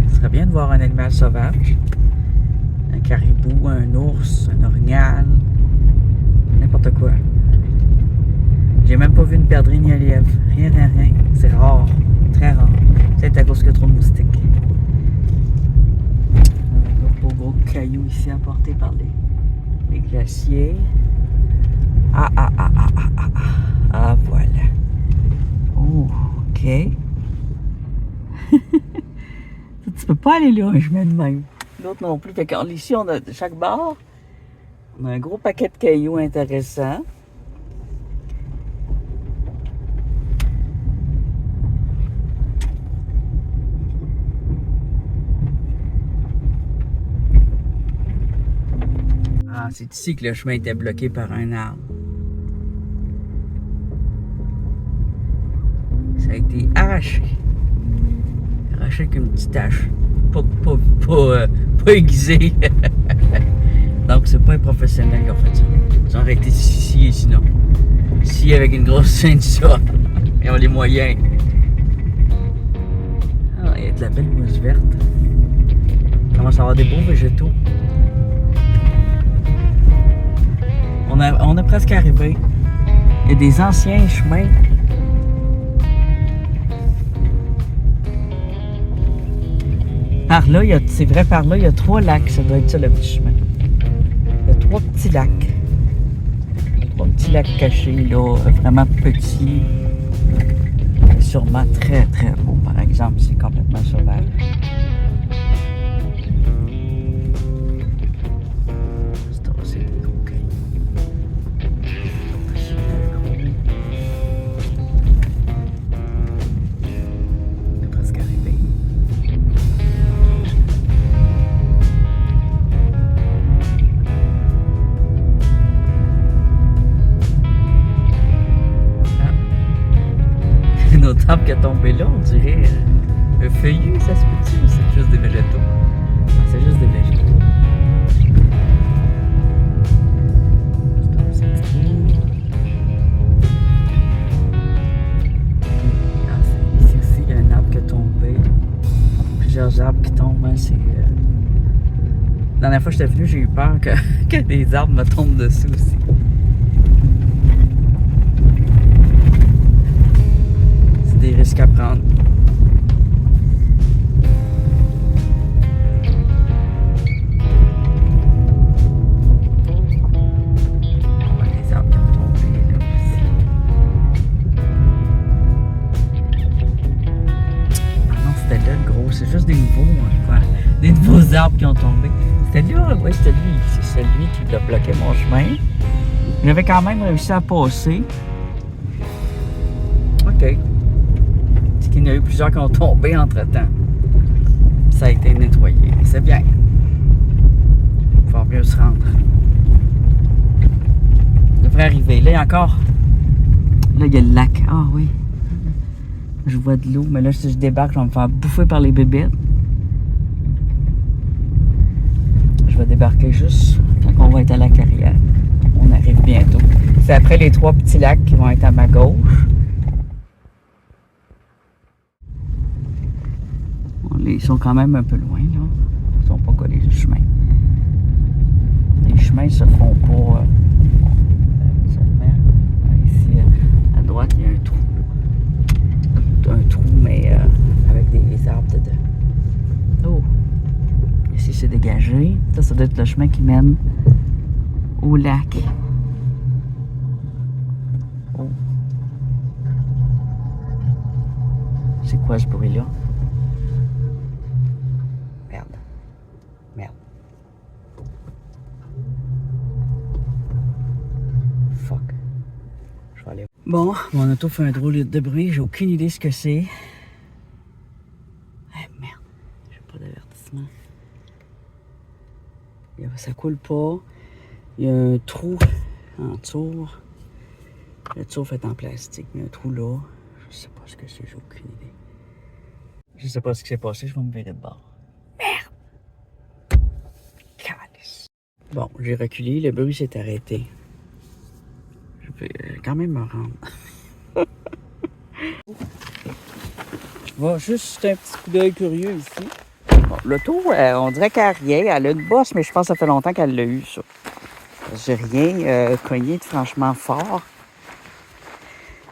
Ce serait bien de voir un animal sauvage. Un caribou, un ours, un orignal. n'importe quoi. J'ai même pas vu une perdrix ni un lièvre. Rien, rien, rien. C'est rare. Très rare. Peut-être à cause qu'il y a trop de moustiques. Gros cailloux ici apportés par les glaciers. Ah, voilà. Oh, ok. Tu peux pas aller là, un chemin de même. L'autre non plus. Fait ici, on a de chaque bord, on a un gros paquet de cailloux intéressants. Ah, c'est ici que le chemin était bloqué par un arbre. Ça a été arraché. Arraché avec une petite tache. Pas aiguisée. Donc, c'est pas un professionnel qui a fait ça. Ils auraient été ici sinon. Ici, avec une grosse ceinture. Ils ont les moyens. Ah, il y a de la belle mousse verte. Il commence à avoir des beaux végétaux. On est presque arrivé. Il y a des anciens chemins. Par là, c'est vrai, par là, il y a 3 lacs. Ça doit être ça, le petit chemin. Il y a 3 petits lacs. 3 petits lacs cachés, là, vraiment petits. Sûrement très, très beaux. Par exemple, c'est complètement sauvage. C'est des gros cailloux. On est presque arrivé. Notre arbre qui est tombé là, on dirait un feuillu, ça se peut-tu ou c'est juste des végétaux? Non, c'est juste des végétaux. Ici aussi, il y a un arbre qui est tombé. Plusieurs arbres qui tombent, hein, c'est... La dernière fois que j'étais venu, j'ai eu peur que des arbres me tombent dessus aussi. Des risques à prendre. On voit les arbres qui ont tombé là aussi. Ah non, c'était là le gros, c'est juste des nouveaux, quoi. Des nouveaux arbres qui ont tombé. C'était là, oui, c'était lui. C'est celui qui a bloqué mon chemin. J'avais quand même réussi à passer. OK. Il y en a eu plusieurs qui ont tombé entre-temps. Ça a été nettoyé. C'est bien. Il faut mieux se rendre. Il devrait arriver. Là, il y a encore... Là, il y a le lac. Ah oui. Je vois de l'eau. Mais là, si je débarque, je vais me faire bouffer par les bébêtes. Je vais débarquer juste quand on va être à la carrière. On arrive bientôt. C'est après les 3 petits lacs qui vont être à ma gauche. Ils sont quand même un peu loin, là. Ils sont pas collés sur le chemin. Les chemins se font pas seulement. Ici, à droite, il y a un trou. Un trou, mais avec des arbres dedans. Oh! Ici, c'est dégagé. Ça doit être le chemin qui mène au lac. Oh! C'est quoi ce bruit-là? Merde. Fuck. Je vais aller. Bon, mon auto fait un drôle de bruit. J'ai aucune idée ce que c'est. Eh merde. J'ai pas d'avertissement. Ça coule pas. Il y a un trou en tour. Le tour fait en plastique. Mais un trou là. Je sais pas ce que c'est. J'ai aucune idée. Je sais pas ce qui s'est passé. Je vais me virer de bord. Bon, j'ai reculé, le bruit s'est arrêté. Je peux quand même me rendre. Je vais juste un petit coup d'œil curieux ici. Bon, l'auto, on dirait qu'elle a rien. Elle a une bosse, mais je pense que ça fait longtemps qu'elle l'a eu, ça. J'ai rien cogné de franchement fort.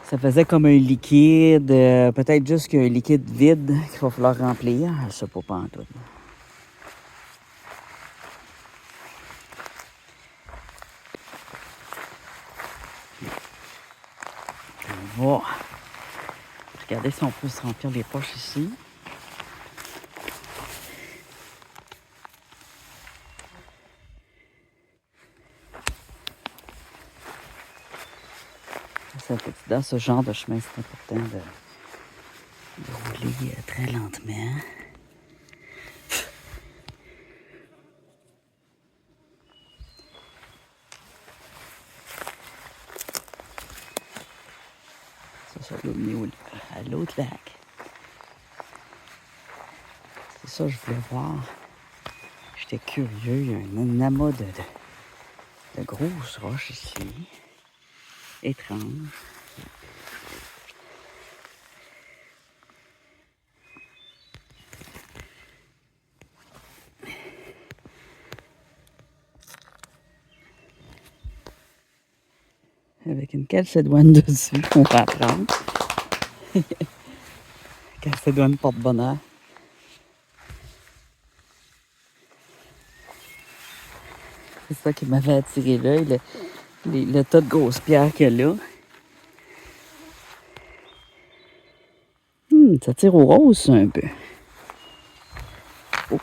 Ça faisait comme un liquide, peut-être juste qu'un liquide vide qu'il va falloir remplir. Je sais pas en tout. On va regarder si on peut se remplir les poches ici. Dans ce genre de chemin, c'est important de rouler très lentement. Ça l'a mis à l'autre lac. C'est ça que je voulais voir. J'étais curieux. Il y a un amas de grosses roches ici. Étrange. Avec une calcédoine dessus, on va apprendre. Calcédoine porte-bonheur. C'est ça qui m'avait attiré l'œil, le tas de grosses pierres qu'il y a là. Ça tire au rose, ça, un peu. Oh.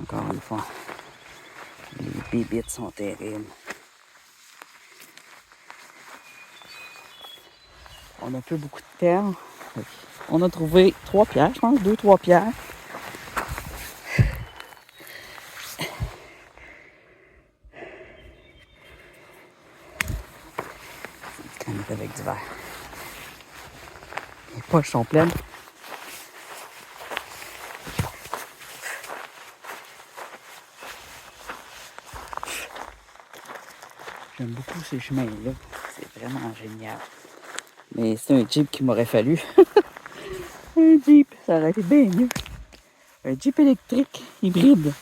Encore une fois, les bébites sont terribles. On n'a plus beaucoup de terre. On a trouvé 3 pierres, je pense, 2-3 pierres. On est avec du verre. Les poches sont pleines. J'aime beaucoup ces chemins-là. C'est vraiment génial. Mais c'est un Jeep qu'il m'aurait fallu. Un Jeep, ça aurait été bien mieux. Un Jeep électrique, hybride.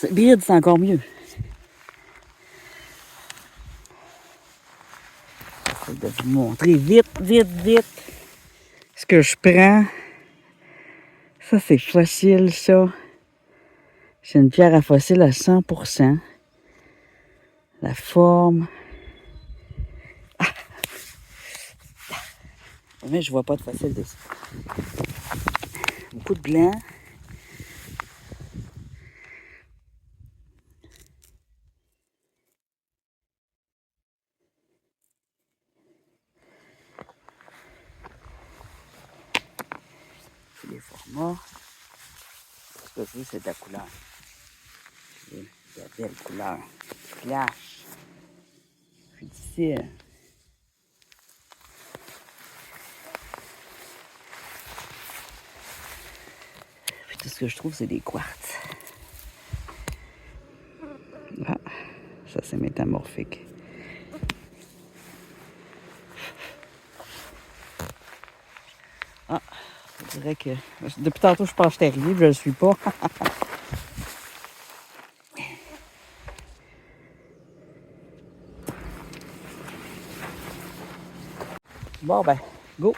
Hybride, c'est encore mieux. J'essaie de vous montrer vite ce que je prends. Ça, c'est fossile, ça. C'est une pierre à fossile à 100%. La forme. Ah! Mais je vois pas de fossile dessus. Beaucoup de blanc. Les formats. Ce que je veux, c'est de la couleur. Il y a de belle couleur. Flash. Judiciaire. Puis tout ce que je trouve, c'est des quartz. Ah, ça, c'est métamorphique. Ah, je dirais que... Depuis tantôt, je pense que j'étais arrivé, je ne le suis pas. Bon, ben, go!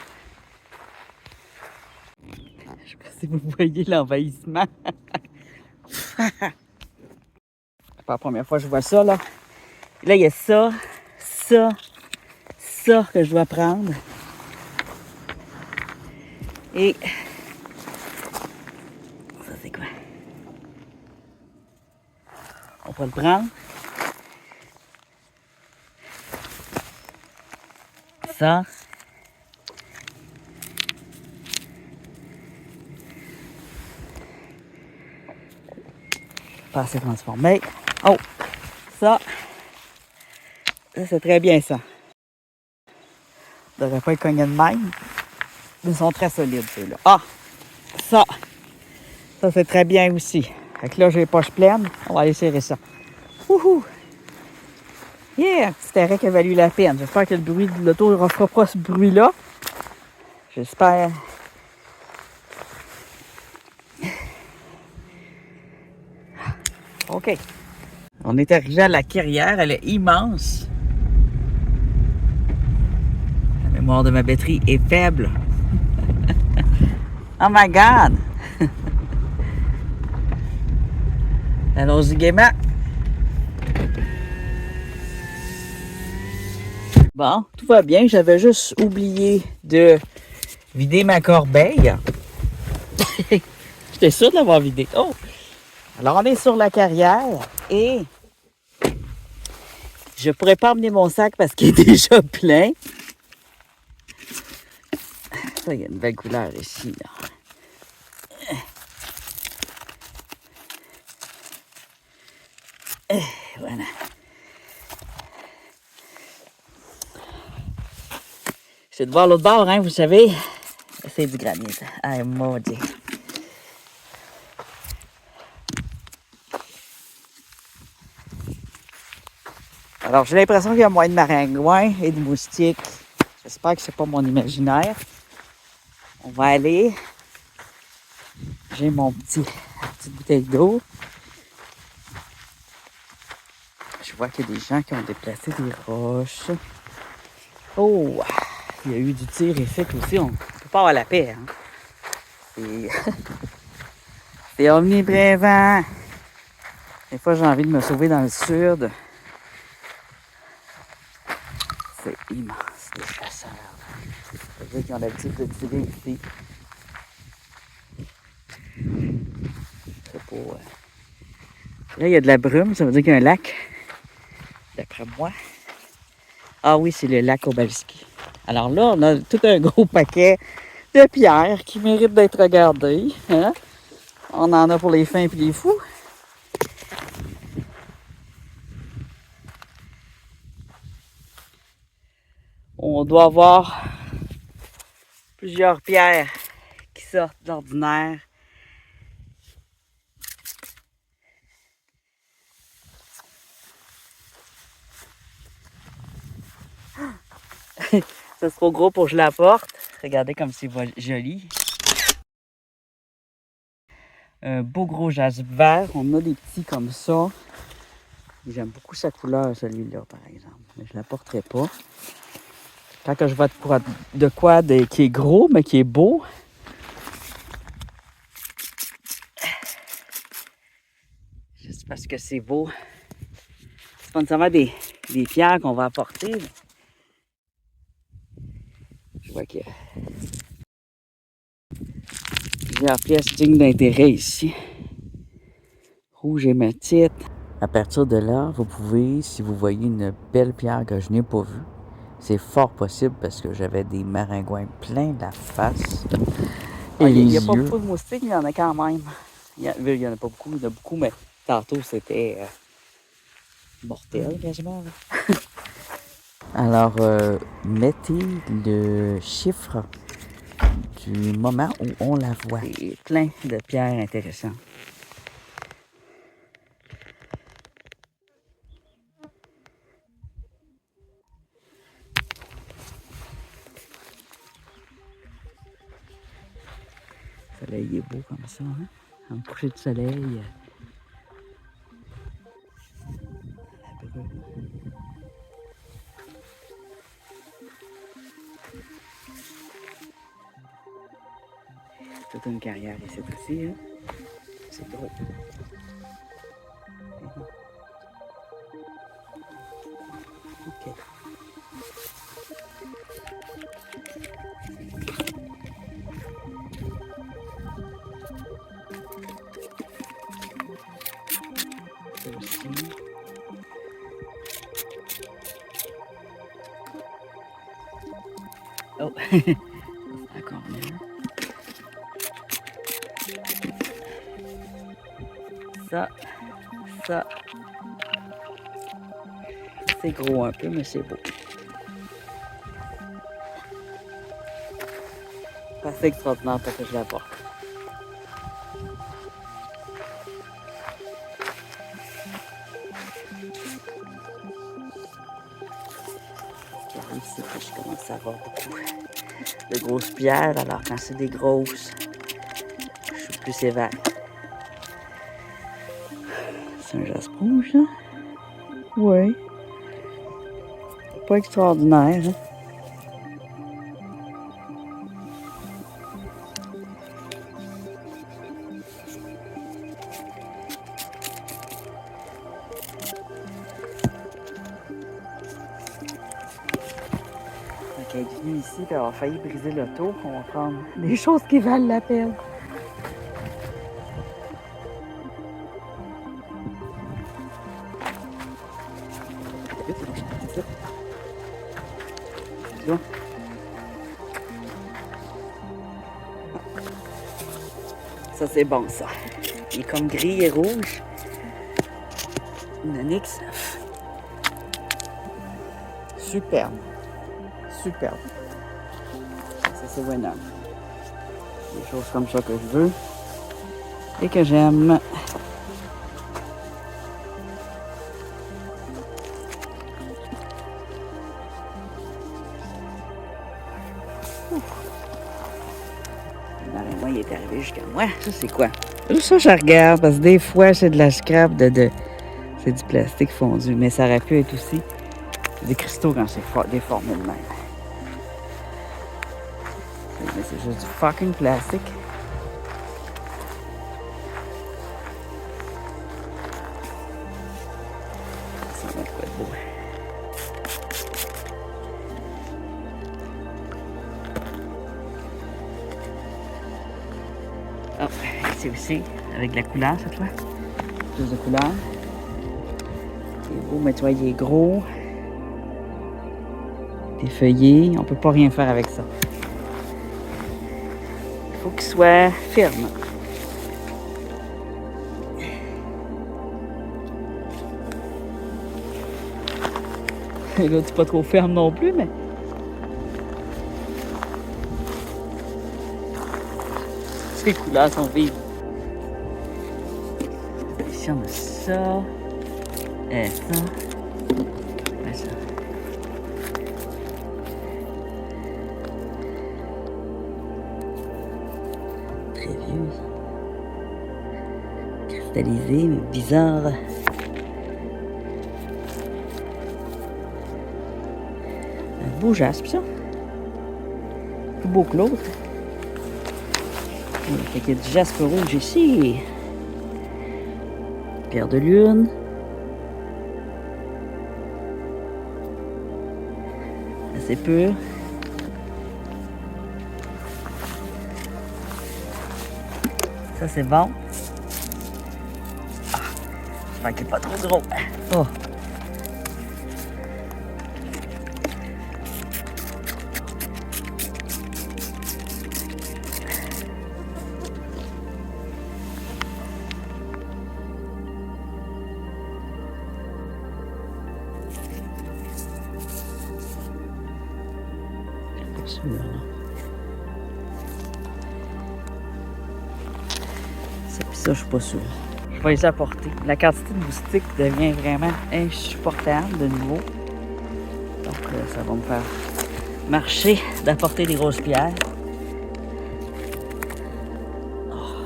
Je sais pas si vous voyez l'envahissement. C'est pas la première fois que je vois ça, là. Et là, il y a ça que je dois prendre. Et... ça, c'est quoi? On va le prendre. Ça. Pas assez transformé. Oh! Ça. Ça, c'est très bien, ça. Ça devrait pas être cogné de même. Ils sont très solides, ceux-là. Ah! Ça. Ça, c'est très bien aussi. Fait que là, j'ai les poches pleines. On va aller serrer ça. Wouhou! Yeah! Petit arrêt qui a valu la peine. J'espère que le bruit de l'auto ne refera pas ce bruit-là. J'espère. OK. On est arrivé à la carrière, elle est immense. La mémoire de ma batterie est faible. Oh my God! Allons-y gaiement. Bon, tout va bien. J'avais juste oublié de vider ma corbeille. J'étais sûre de l'avoir vidée. Oh! Alors, on est sur la carrière et je pourrais pas emmener mon sac parce qu'il est déjà plein. Ça, il y a une belle couleur ici, là. Voilà. C'est de voir l'autre bord, hein, vous savez. C'est du granit. Ah, maudit. Alors, j'ai l'impression qu'il y a moins de maringouins et de moustiques. J'espère que c'est pas mon imaginaire. On va aller. J'ai ma petite bouteille d'eau. Je vois qu'il y a des gens qui ont déplacé des roches. Oh! Il y a eu du tir et fait aussi. On ne peut pas avoir la paix. Hein? C'est omniprésent. Des fois, j'ai envie de me sauver dans le sud. C'est immense, les chasseurs. Ça veut dire qu'ils ont l'habitude de tirer ici. C'est pour... Là, il y a de la brume. Ça veut dire qu'il y a un lac. D'après moi. Ah oui, c'est le lac Obalski. Alors là, on a tout un gros paquet de pierres qui méritent d'être regardées. Hein? On en a pour les fins et les fous. On doit avoir plusieurs pierres qui sortent d'ordinaire. C'est trop gros pour que je la porte. Regardez comme c'est joli. Un beau gros jaspe vert. On a des petits comme ça. J'aime beaucoup sa couleur, celui-là, par exemple. Mais je ne la porterai pas. Quand je vois de quoi qui est gros, mais qui est beau. Juste parce que c'est beau. C'est pas nécessairement des pierres qu'on va apporter. Mais... Je vois qu'il y a plusieurs pièces dignes d'intérêt ici. Rouge hématite. À partir de là, vous pouvez, si vous voyez une belle pierre que je n'ai pas vue, c'est fort possible parce que j'avais des maringouins plein la face. Et il n'y a pas beaucoup de moustiques, mais il y en a quand même. Il y en a pas beaucoup, il y en a beaucoup, mais tantôt c'était mortel quasiment. Alors, mettez le chiffre du moment où on la voit. C'est plein de pierres intéressantes. Le soleil est beau comme ça, hein? Un coucher de soleil. Toute une carrière ici aussi, hein? C'est drôle. OK. Ça aussi. Oh! Encore mieux. Ça. C'est gros un peu, mais c'est beau. C'est assez extraordinaire pour que je la porte. Ce qui arrive, c'est que je commence à avoir beaucoup de grosses pierres. Alors, quand c'est des grosses, je suis plus sévère. C'est un jaspe rouge, là. Oui. Pas extraordinaire, hein? Donc, elle est venue ici, puis elle a failli briser l'auto. On va prendre des choses qui valent la peine. Ça, c'est bon, ça. Il est comme gris et rouge. Une Onyx. Superbe. Superbe. Ça, c'est Winner. Des choses comme ça que je veux et que j'aime. Moi, il est arrivé jusqu'à moi. Ça, c'est quoi? Ça, je regarde parce que des fois, c'est de la scrap c'est du plastique fondu. Mais ça aurait pu être aussi des cristaux quand c'est déformé de même. Mais c'est juste du fucking plastique. Ça va être quoi de beau. Oh, ici aussi, avec de la couleur cette fois. Plus de couleur. Il est beau, mais tu vois, il est gros. Des feuillets, on peut pas rien faire avec ça. Il faut qu'il soit ferme. Et là, c'est pas trop ferme non plus, mais... Ces couleurs sont vives. Ici, on a ça. Et ça. Et ça. Très vieux. Cristallisé, mais bizarre. Un beau jaspe, ça. Plus beau que l'autre. Il y a du jaspe rouge ici. Pierre de lune. Assez pur. Ça, c'est bon. Ah, j'espère qu'il n'est pas trop gros. Oh. Sûr, ça, je suis pas sûre. Je vais les apporter. La quantité de moustiques devient vraiment insupportable de nouveau. Donc, ça va me faire marcher d'apporter des grosses pierres. Oh.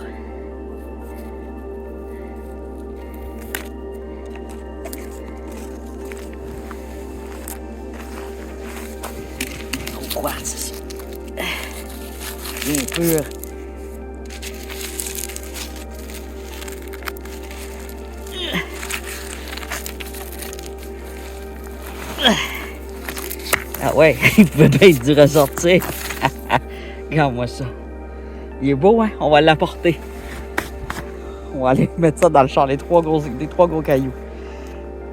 Au quartz ici. Bien pur. Ah ouais, il pouvait bien être dû ressortir. Regarde-moi ça. Il est beau, hein? On va l'apporter. On va aller mettre ça dans le char, les trois gros cailloux.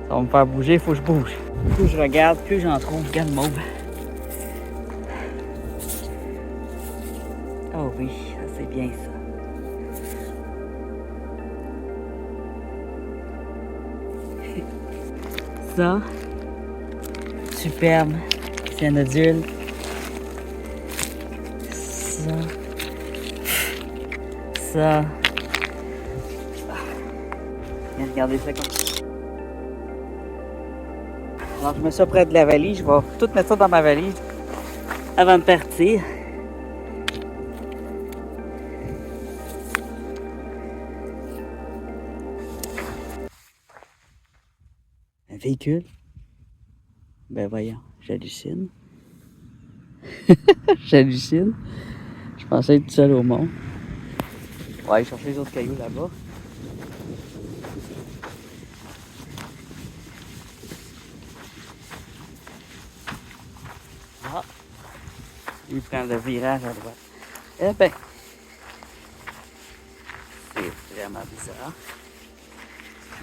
Ça va me faire bouger, il faut que je bouge. Plus je regarde, plus j'en trouve. Regarde le mauve. Oh oui, ça c'est bien ça. Ça, superbe. C'est un adulte. Ça. Ça. Regardez ça comme ça. Alors, je mets ça près de la valise. Je vais tout mettre ça dans ma valise avant de partir. Un véhicule? Ben voyons, j'hallucine. J'hallucine. Je pensais être tout seul au monde. On va aller chercher les autres cailloux là-bas. Ah! Il prend le virage à droite. Eh ben! C'est vraiment bizarre.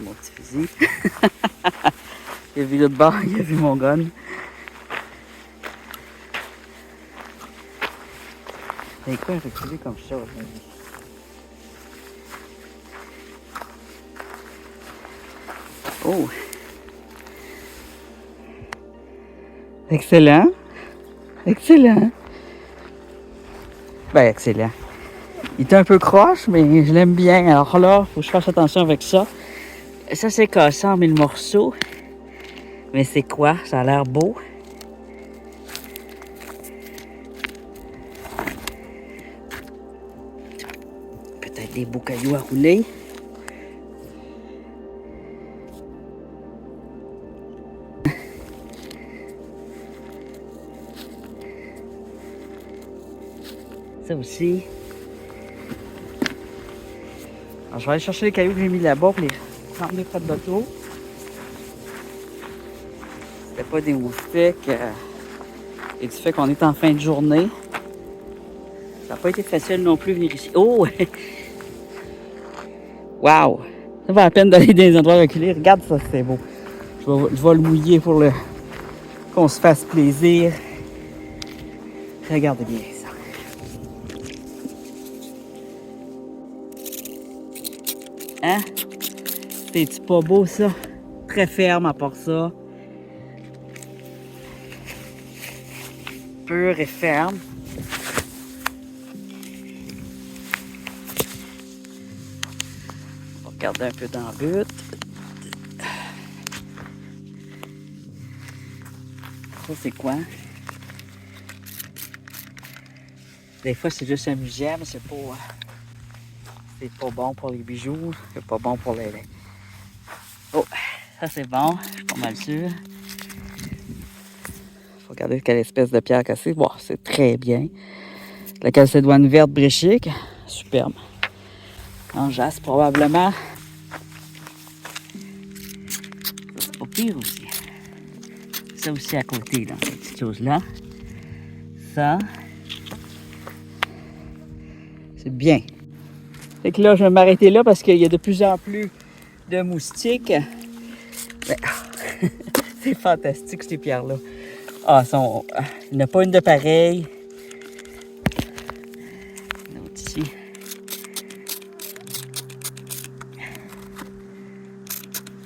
Mon petit fusil. Il a vu l'autre bord, il a vu mon gun. C'est quoi reculer comme ça aujourd'hui? Oh! Excellent! Excellent! Ben, excellent. Il est un peu croche, mais je l'aime bien. Alors là, il faut que je fasse attention avec ça. Ça, c'est cassé en 1000 morceaux. Mais c'est quoi? Ça a l'air beau. Peut-être des beaux cailloux à rouler. Ça aussi. Alors, je vais aller chercher les cailloux que j'ai mis là-bas pour les ramener près de l'auto. C'était pas des moustiques. Et du fait qu'on est en fin de journée. Ça n'a pas été facile non plus venir ici. Oh! Wow! Ça va la peine d'aller dans les endroits reculés. Regarde ça, c'est beau. Je vais le mouiller pour qu'on se fasse plaisir. Regardez bien ça. Hein? C'est-tu pas beau ça? Très ferme à part ça. Pur et ferme. On va regarder un peu dans le but. Ça c'est quoi? Des fois c'est juste amusant, mais c'est pas bon pour les bijoux. C'est pas bon pour les... Oh, ça c'est bon, je suis pas mal sûr. Faut regarder quelle espèce de pierre cassée. Bon, c'est très bien. La calcédoine verte bréchique, superbe. En jaspe probablement. C'est pas pire aussi. Ça aussi à côté, là, ces petites choses-là. Ça. C'est bien. Fait que là, je vais m'arrêter là parce qu'il y a de plus en plus de moustiques. Mais, c'est fantastique, ces pierres-là. Ah, il n'y en a pas une de pareille. L'autre ici.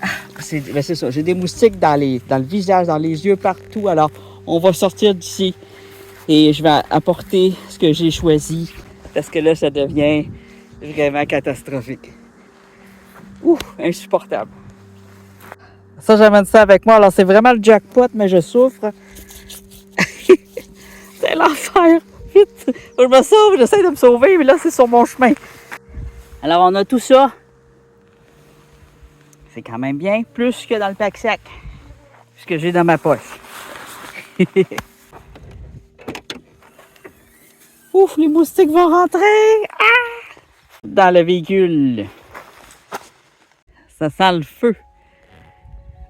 Ah, c'est ça. J'ai des moustiques dans le visage, dans les yeux, partout. Alors, on va sortir d'ici. Et je vais apporter ce que j'ai choisi. Parce que là, ça devient vraiment catastrophique. Ouh, insupportable. Ça, j'amène ça avec moi. Alors, c'est vraiment le jackpot, mais je souffre. C'est l'enfer. Vite, je me sauve, j'essaie de me sauver, mais là, c'est sur mon chemin. Alors, on a tout ça. C'est quand même bien, plus que dans le pack-sac. Ce que j'ai dans ma poche. Ouf, les moustiques vont rentrer. Ah! Dans le véhicule. Ça sent le feu.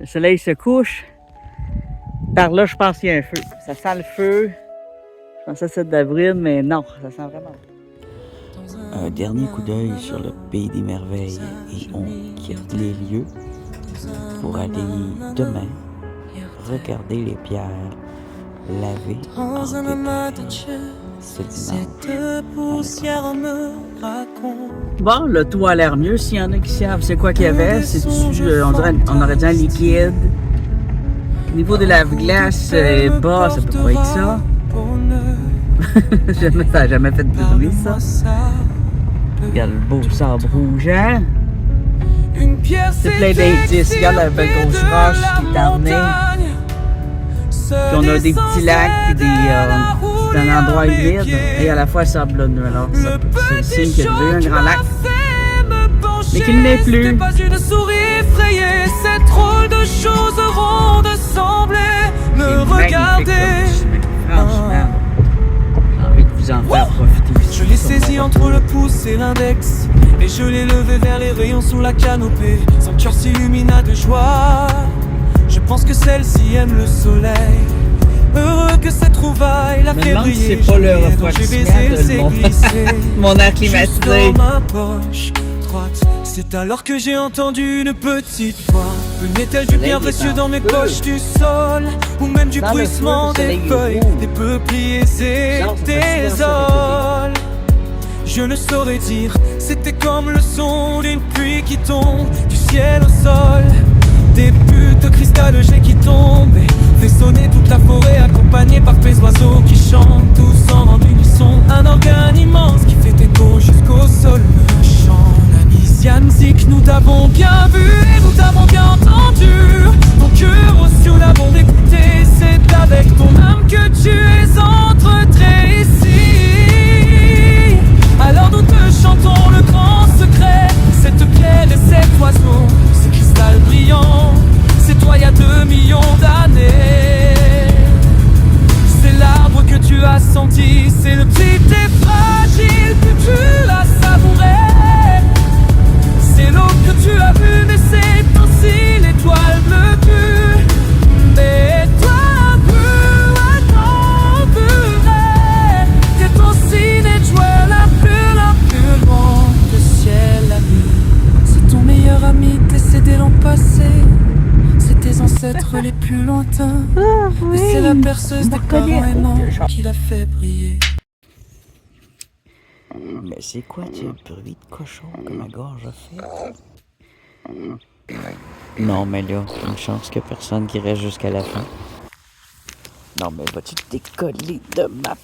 Le soleil se couche. Par là, je pense qu'il y a un feu. Ça sent le feu. Je pensais que c'était d'avril, mais non, ça sent vraiment. Un dernier coup d'œil sur le pays des merveilles et on quitte les lieux pour aller demain regarder les pierres lavées en détail. Bon, le tout a l'air mieux. S'il y en a qui savent c'est quoi qu'il y avait, on aurait dit un liquide. Au niveau de la glace bas, ça peut pas être ça. Ça n'a jamais fait de bruit, ça. Regarde le beau sable rougeant. C'est plein d'indices. Regarde la belle grosse roche qui est emmenée. Puis on a des petits lacs, puis c'est un endroit humide et à la fois sablonneux. Alors, c'est le signe qu'il y a déjà eu un grand lac, mais qu'il n'est plus. C'est pas une souris effrayée, cette drôle de chose entre le pouce et l'index, et je l'ai levé vers les rayons sous la canopée. Son cœur s'illumina de joie. Je pense que celle-ci aime le soleil. Heureux que cette trouvaille l'a fait briller. C'est pas le J'ai baisé, refroidissement c'est glissé. mon air Juste climatisé. dans ma poche droite. C'est alors que j'ai entendu une petite voix. Venait-elle du bien précieux dans mes poches du sol, ou même du bruissement des feuilles, des peupliers et des ols? Je ne saurais dire, c'était comme le son d'une pluie qui tombe du ciel au sol. Des buts de cristal jet qui tombent et fait sonner toute la forêt, accompagnée par des oiseaux qui chantent tous en unisson. Un organe immense qui fait écho jusqu'au sol me chante. La Misianzik, nous t'avons bien vu et nous t'avons bien entendu. Ton cœur aussi nous l'avons écouté. C'est avec ton âme que tu es entré ici. Alors nous te chantons le grand secret. Cette pierre et cet oiseau, ce cristal brillant, c'est toi il y a 2 millions d'années. C'est l'arbre que tu as senti, c'est le petit et fragile que tu l'as savouré. C'est l'eau que tu as vue, mais c'est aussi l'étoile bleue pure. Mais toi plus attends purée, t'es aussi l'étoile la plus loin. Le ciel, la nuit, c'est ton meilleur ami décédé l'an passé. C'est tes ancêtres les plus lointains. Et c'est la perceuse des parents aimants qui l'a fait briller. Mais c'est quoi, tu un bruit de cochon que ma gorge a fait? Non, mais là, une chance qu'il n'y a personne qui reste jusqu'à la fin. Non, mais vas-tu te décoller de ma